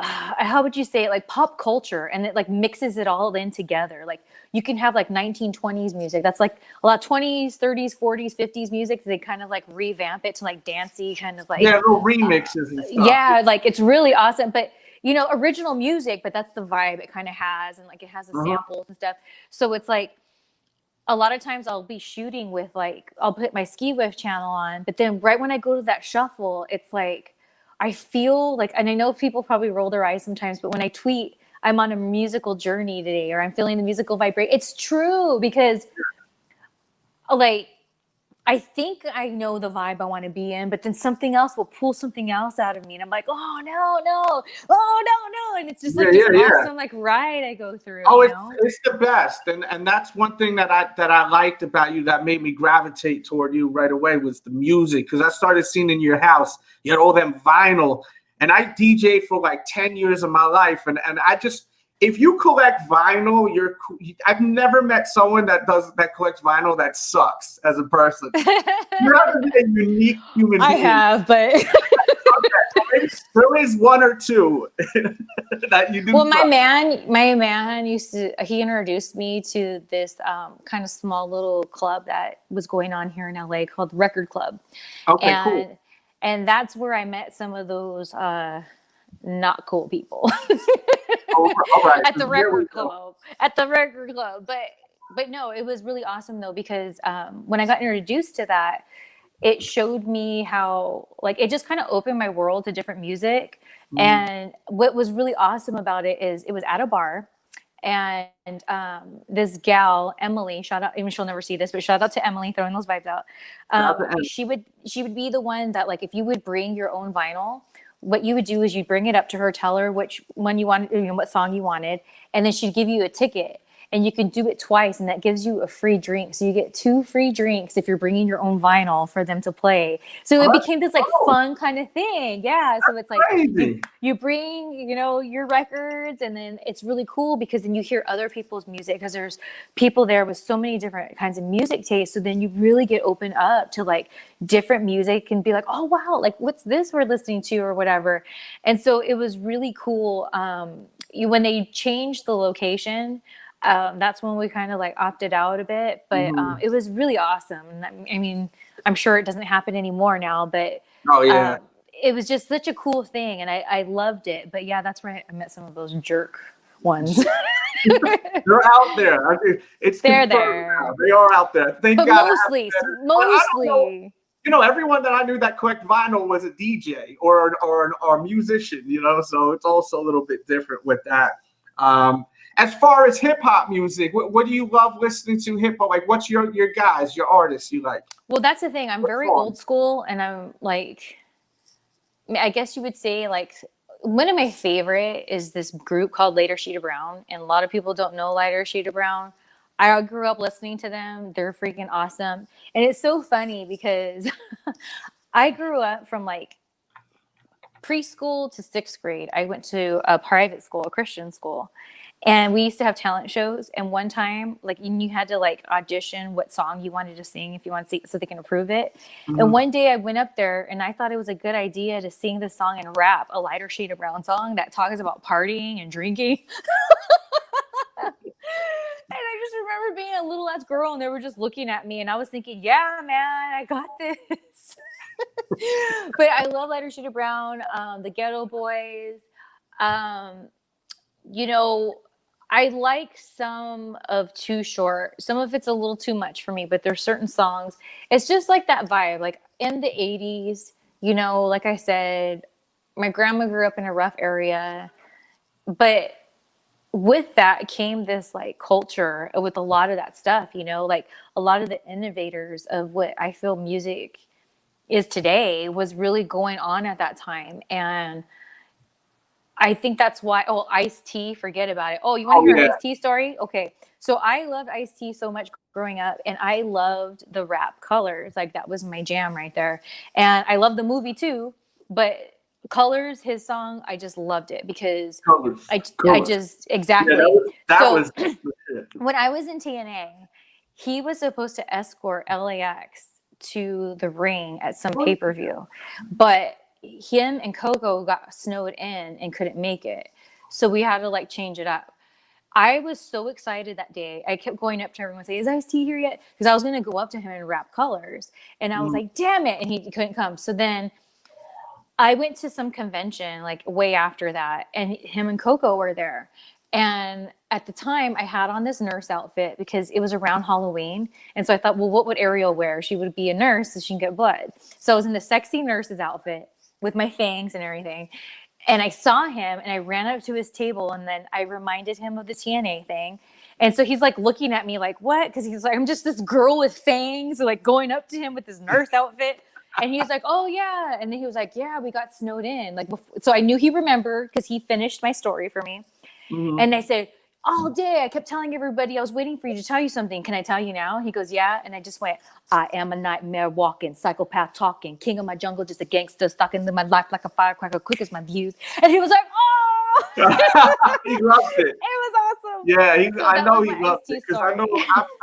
how would you say it, like pop culture, and it like mixes it all in together. Like you can have like 1920s music that's like a lot of 20s, 30s, 40s, 50s music. They kind of like revamp it to like dancey kind of like little remixes and stuff. Yeah, like it's really awesome. But you know, original music, but that's the vibe it kind of has, and like it has the samples and stuff. So it's like a lot of times I'll be shooting with like, I'll put my Ski Whiff channel on, but then right when I go to that shuffle, it's like, I feel like, and I know people probably roll their eyes sometimes, but when I tweet, I'm on a musical journey today, or I'm feeling the musical vibrate. It's true because like, I think I know the vibe I want to be in, but then something else will pull something else out of me. And I'm like, oh no. And it's just like this awesome like ride I go through. Oh, you know? it's the best. And that's one thing that I liked about you that made me gravitate toward you right away was the music. Because I started seeing in your house, you had all them vinyl. And I DJed for like 10 years of my life. And I just, if you collect vinyl, I've never met someone that collects vinyl that sucks as a person. You have to be a unique human being. I have, but okay, there is one or two that you do. Well, my man he introduced me to this kind of small little club that was going on here in LA called Record Club. Okay, cool. And that's where I met some of those not cool people. All right. At the record club. But no, it was really awesome though, because when I got introduced to that, it showed me how like it just kind of opened my world to different music. And what was really awesome about it is it was at a bar, and this gal Emily, shout out, even she'll never see this, but shout out to Emily throwing those vibes out. She would be the one that like if you would bring your own vinyl, what you would do is you'd bring it up to her, tell her which one you wanted, you know, what song you wanted, and then she'd give you a ticket, and you can do it twice, and that gives you a free drink. So you get 2 free drinks if you're bringing your own vinyl for them to play. So it became this like fun kind of thing. Yeah. So it's like you bring, you know, your records, and then it's really cool because then you hear other people's music, because there's people there with so many different kinds of music tastes. So then you really get open up to like different music and be like, oh wow, like what's this we're listening to or whatever. And so it was really cool. When they changed the location, that's when we kind of like opted out a bit, but it was really awesome. I mean, I'm sure it doesn't happen anymore now, but it was just such a cool thing, and I loved it. But yeah, that's where I met some of those jerk ones. They're out there. They're there. Now. They are out there. Thank God. Mostly. You know, everyone that I knew that collect vinyl was a DJ or a musician. You know, so it's also a little bit different with that. As far as hip hop music, what do you love listening to? Hip hop, like what's your guys, your artists you like? Well, that's the thing. I'm very old school, and I'm like, I guess you would say like one of my favorite is this group called Lighter Shade of Brown, and a lot of people don't know Lighter Shade of Brown. I grew up listening to them. They're freaking awesome, and it's so funny because I grew up from like preschool to 6th grade. I went to a private school, a Christian school. And we used to have talent shows. And one time, like, you had to like audition what song you wanted to sing if you want to see, so they can approve it. And one day I went up there and I thought it was a good idea to sing this song and rap a Lighter Shade of Brown song that talks about partying and drinking. remember being a little ass girl and they were just looking at me and I was thinking, yeah, man, I got this. But I love Lighter Shade of Brown, the Ghetto Boys. You know, I like some of Too Short. Some of it's a little too much for me, but there's certain songs. It's just like that vibe. Like in the 80s, you know, like I said, my grandma grew up in a rough area, but with that came this like culture with a lot of that stuff, you know, like a lot of the innovators of what I feel music is today was really going on at that time. And I think that's why, Ice-T, forget about it. Oh, you want to hear an Ice-T story? Okay. So I loved Ice-T so much growing up, and I loved the rap Colors. Like that was my jam right there. And I love the movie too, but Colors, his song, I just loved it because Colors. I just, exactly. Yeah, that was when I was in TNA, he was supposed to escort LAX to the ring at some pay-per-view, but him and Coco got snowed in and couldn't make it. So we had to like change it up. I was so excited that day. I kept going up to everyone and saying, is Ice-T here yet? Because I was going to go up to him and rap Colors. And I was like, damn it. And he couldn't come. So then I went to some convention like way after that. And him and Coco were there. And at the time I had on this nurse outfit because it was around Halloween. And so I thought, well, what would Ariel wear? She would be a nurse so she can get blood. So I was in the sexy nurse's outfit with my fangs and everything. And I saw him and I ran up to his table and then I reminded him of the TNA thing. And so he's like looking at me like, what? Because he's like, I'm just this girl with fangs, like going up to him with this nurse outfit. And he was like, oh yeah. And then he was like, yeah, we got snowed in. Like, so I knew he remembered because he finished my story for me. Mm-hmm. And I said, all day I kept telling everybody I was waiting for you to tell you something. Can I tell you now? He goes, yeah. And I just went, I am a nightmare walking, psychopath talking, king of my jungle, just a gangster, stalking my life like a firecracker, quick as my views. And he was like, oh, he loved it. It was awesome. Yeah, so I know he loved it because I know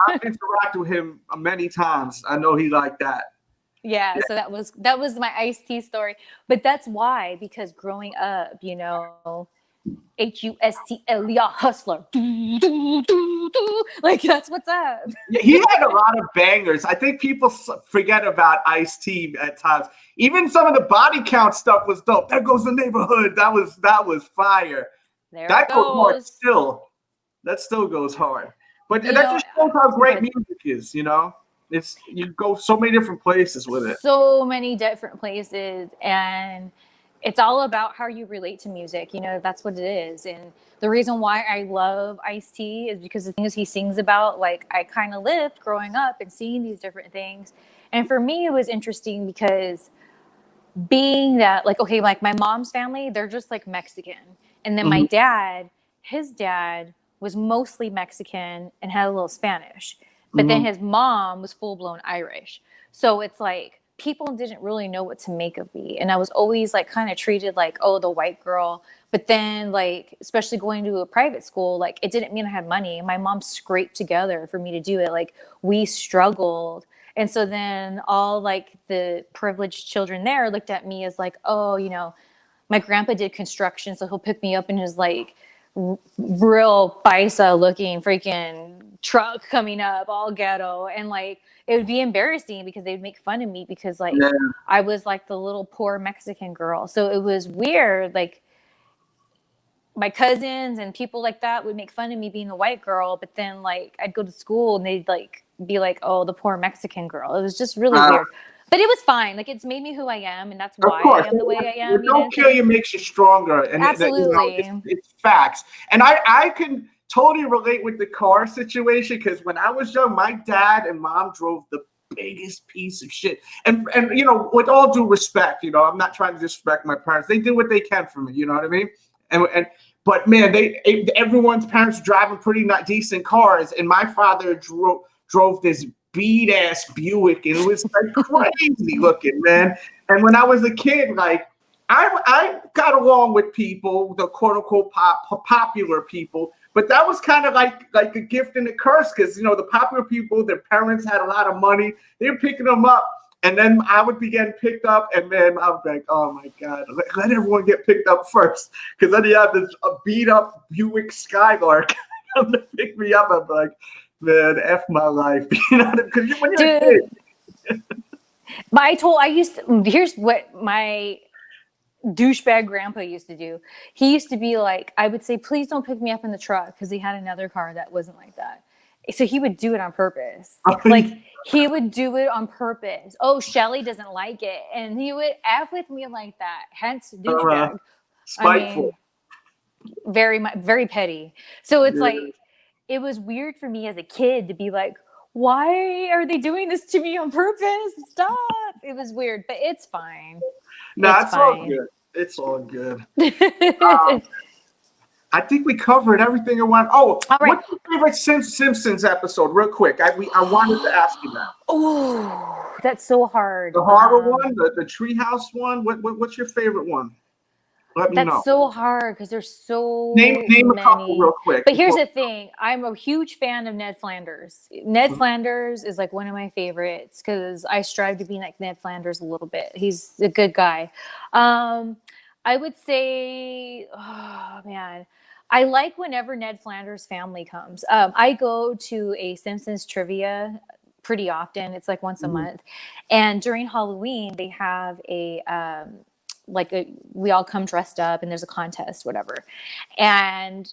I've interacted with him many times. I know he liked that. Yeah, so that was my Ice-T story. But that's why, because growing up, you know, HUSTL, hustler. Like that's what's up. Yeah, he had a lot of bangers. I think people forget about Ice-T at times. Even some of the body count stuff was dope. There goes the neighborhood. That was fire. That goes hard still. That still goes hard. But that just shows how great music is, you know? You go so many different places with it. So many different places, and it's all about how you relate to music. You know, that's what it is. And the reason why I love Ice-T is because the things he sings about, like I kind of lived growing up and seeing these different things. And for me, it was interesting because being that, like, okay, like my mom's family, they're just like Mexican. And then my dad, his dad was mostly Mexican and had a little Spanish. But then his mom was full-blown Irish. So it's like people didn't really know what to make of me. And I was always like kind of treated like, oh, the white girl. But then like, especially going to a private school, like it didn't mean I had money. My mom scraped together for me to do it. Like we struggled. And so then all like the privileged children there looked at me as like, oh, you know, my grandpa did construction. So he'll pick me up in his like real paisa looking freaking truck coming up all ghetto, and like it would be embarrassing because they'd make fun of me because like I was like the little poor Mexican girl. So it was weird. Like my cousins and people like that would make fun of me being the white girl, but then like I'd go to school and they'd like be like, oh, the poor Mexican girl. It was just really weird. But it was fine. Like it's made me who I am, and that's why I am the way I am. Don't kill you makes you stronger. And absolutely, it's facts. And I can totally relate with the car situation because when I was young, my dad and mom drove the biggest piece of shit. And you know, with all due respect, you know, I'm not trying to disrespect my parents. They do what they can for me. You know what I mean? But man, everyone's parents driving pretty decent cars, and my father drove this beat ass Buick, and it was like crazy looking, man. And when I was a kid, like I got along with people, the quote unquote popular people, but that was kind of like a gift and a curse because you know the popular people, their parents had a lot of money, they were picking them up, and then I would be getting picked up, and then I was like, oh my god, let everyone get picked up first, because then you have this beat up Buick Skylark to pick me up. I'm like, Man, F my life. You know, because when you're a Dude, kid. but here's what my douchebag grandpa used to do. He used to be like, I would say, please don't pick me up in the truck, because he had another car that wasn't like that. So he would do it on purpose. Like, he would do it on purpose. Oh, Shelly doesn't like it. And he would F with me like that. Hence douchebag. Spiteful. Very petty. So it's Yeah. like, it was weird for me as a kid to be like, why are they doing this to me on purpose? Stop. It was weird, but it's fine. No, It's it's all fine. good. It's all good. I think we covered everything I want. Oh, All right. What's your favorite Simpsons episode? Real quick. I wanted to ask you that. Oh, that's so hard. The horror one, the treehouse one. What's your favorite one? Let me know. That's so hard because there's so Name many. a couple real quick. But here's the thing. I'm a huge fan of Ned Flanders. Ned Mm-hmm. Flanders is like one of my favorites because I strive to be like Ned Flanders a little bit. He's a good guy. I would say, oh man, I like whenever Ned Flanders' family comes. I go to a Simpsons trivia pretty often. It's like once a month. And during Halloween, they have we all come dressed up and there's a contest, whatever. And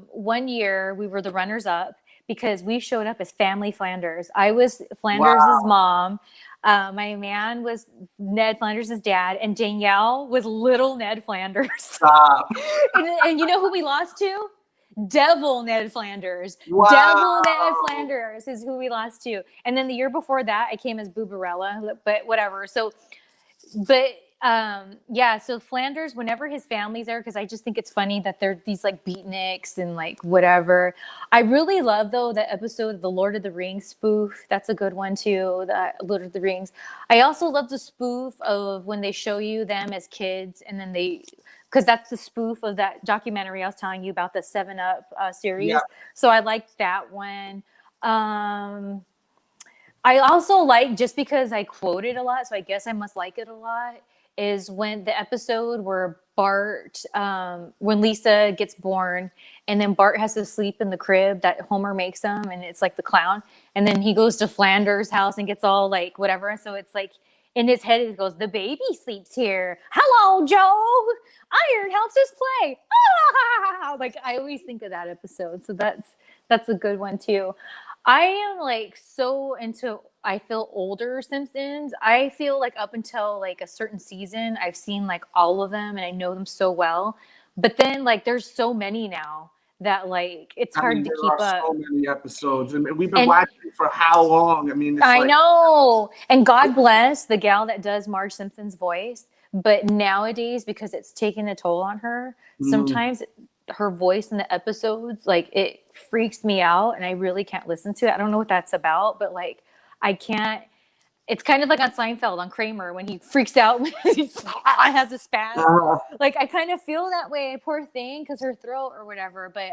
one year we were the runners up because we showed up as Family Flanders. I was Flanders' mom. My man was Ned Flanders' dad, and Danielle was little Ned Flanders. Stop. and you know who we lost to? Devil Ned Flanders. Wow. Devil Ned Flanders is who we lost to. And then the year before that, I came as Boobarella, but whatever. So Flanders, whenever his family's there, because I just think it's funny that they're these like beatniks and like whatever. I really love though the episode of the Lord of the Rings spoof. That's a good one too. The Lord of the Rings. I also love the spoof of when they show you them as kids and then because that's the spoof of that documentary I was telling you about, the 7-Up series. Yeah. So I liked that one. I also like, just because I quote it a lot, so I guess I must like it a lot, is when the episode where Bart, when Lisa gets born, and then Bart has to sleep in the crib that Homer makes him, and it's like the clown, and then he goes to Flanders' house and gets all like whatever, so it's like in his head it goes, the baby sleeps here. Hello, Joe. Iron helps us play. Ah! Like I always think of that episode, so that's a good one too. I am like so into, I feel, older Simpsons. I feel like up until like a certain season, I've seen like all of them and I know them so well. But then like there's so many now that like it's hard to keep up. So many episodes, and we've been watching for how long? I mean, it's I know. And God bless the gal that does Marge Simpson's voice. But nowadays, because it's taken a toll on her, sometimes her voice in the episodes, like it freaks me out and I really can't listen to it. I don't know what that's about, but like I can't. It's kind of like on Seinfeld, on Kramer, when he freaks out when he has a spasm. Like I kind of feel that way, poor thing, because her throat or whatever. But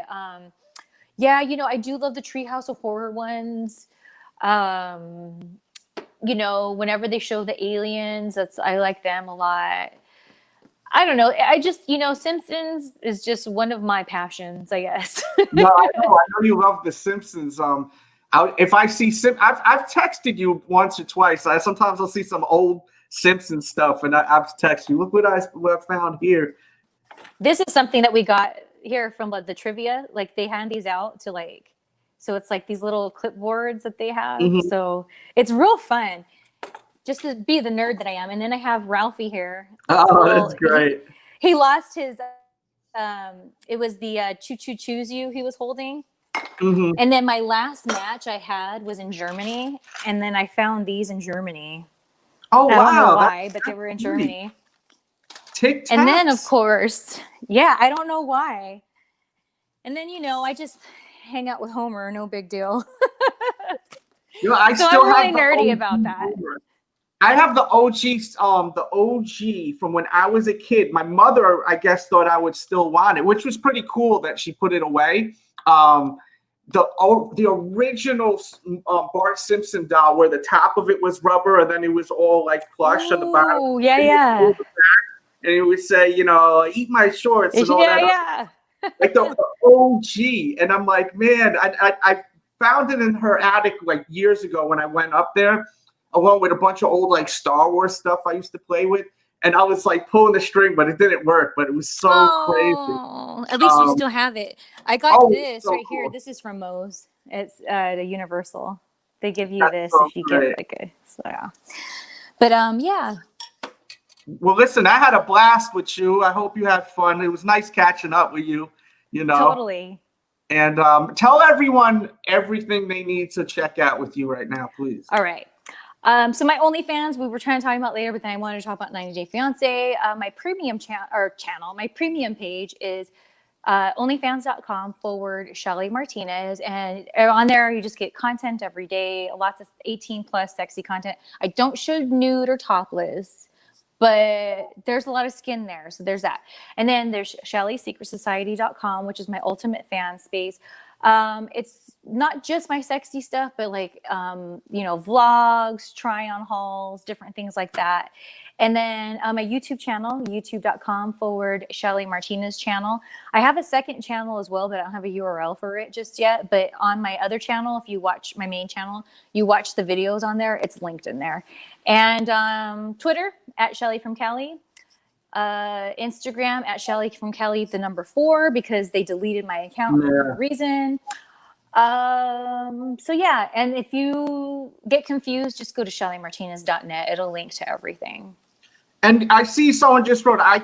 yeah, you know, I do love the Treehouse of Horror ones. You know, whenever they show the aliens, I like them a lot. I don't know. I just, you know, Simpsons is just one of my passions, I guess. No, I know you love the Simpsons. If I see I've texted you once or twice. Sometimes I'll see some old Simpsons stuff, and I've texted you. Look what I found here. This is something that we got here from the trivia. Like they hand these out to like, so it's like these little clipboards that they have. So it's real fun. Just to be the nerd that I am. And then I have Ralphie here. Oh, that's great. He lost his, it was the Choo Choo Choose You he was holding. And then my last match I had was in Germany. And then I found these in Germany. Oh, wow. I don't know why, but they were in Germany. Tic Tacs. And then, of course, yeah, I don't know why. And then, you know, I just hang out with Homer. No big deal. You know, I'm really nerdy about that. I have the OG from when I was a kid. My mother, I guess, thought I would still want it, which was pretty cool that she put it away. The original Bart Simpson doll, where the top of it was rubber and then it was all like plush at the bottom. Oh, yeah. And he would say, you know, eat my shorts and all that. Yeah. Like the OG. And I'm like, man, found it in her attic like years ago when I went up there, along with a bunch of old like Star Wars stuff I used to play with. And I was like pulling the string, but it didn't work. But it was so crazy. At least you still have it. I got this so right here. cool. This is from Moe's. It's the Universal. They give you That's this so if you great. get like a yeah. But yeah. Well, listen, I had a blast with you. I hope you had fun. It was nice catching up with you. You know. Totally. And tell everyone everything they need to check out with you right now, please. All right. So my OnlyFans, we were trying to talk about later, but then I wanted to talk about 90 Day Fiance. My premium channel, my premium page is onlyfans.com/Shelly Martinez. And on there, you just get content every day, lots of 18+ sexy content. I don't show nude or topless, but there's a lot of skin there. So there's that. And then there's ShellySecretSociety.com, which is my ultimate fan space. It's not just my sexy stuff, but like, vlogs, try on hauls, different things like that. And then my YouTube channel, youtube.com/Shelly Martinez channel. I have a second channel as well, but I don't have a URL for it just yet. But on my other channel, if you watch my main channel, you watch the videos on there, it's linked in there. And Twitter @ShellyFromCali. Instagram @ShellyFromCali, the number 4, because they deleted my account for no reason. So yeah, and if you get confused, just go to ShellyMartinez.net. It'll link to everything. And I see someone just wrote, I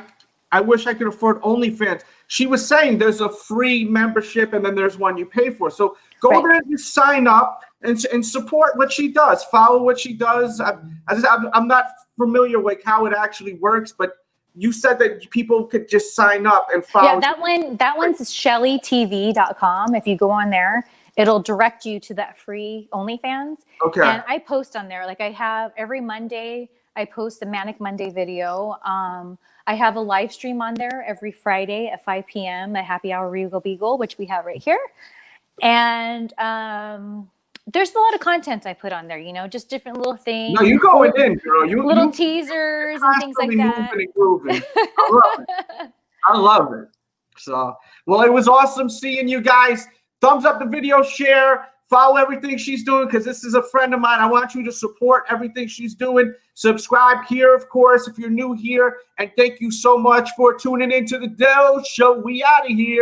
wish I could afford OnlyFans. She was saying there's a free membership and then there's one you pay for. So go there and just sign up and support what she does. Follow what she does. I'm not familiar with how it actually works, but you said that people could just sign up and follow. Yeah, that one's ShellyTV.com. If you go on there, it'll direct you to that free OnlyFans. Okay. And I post on there. Like I have every Monday, I post a Manic Monday video. I have a live stream on there every Friday at 5 p.m. The Happy Hour Regal Beagle, which we have right here. And there's a lot of content I put on there, just different little things. No, you going in, girl. Little teasers and things like that. I love it. I love it. So, well, it was awesome seeing you guys. Thumbs up the video, share, follow everything she's doing, because this is a friend of mine. I want you to support everything she's doing. Subscribe here, of course, if you're new here. And thank you so much for tuning into the Delz Show. We out of here.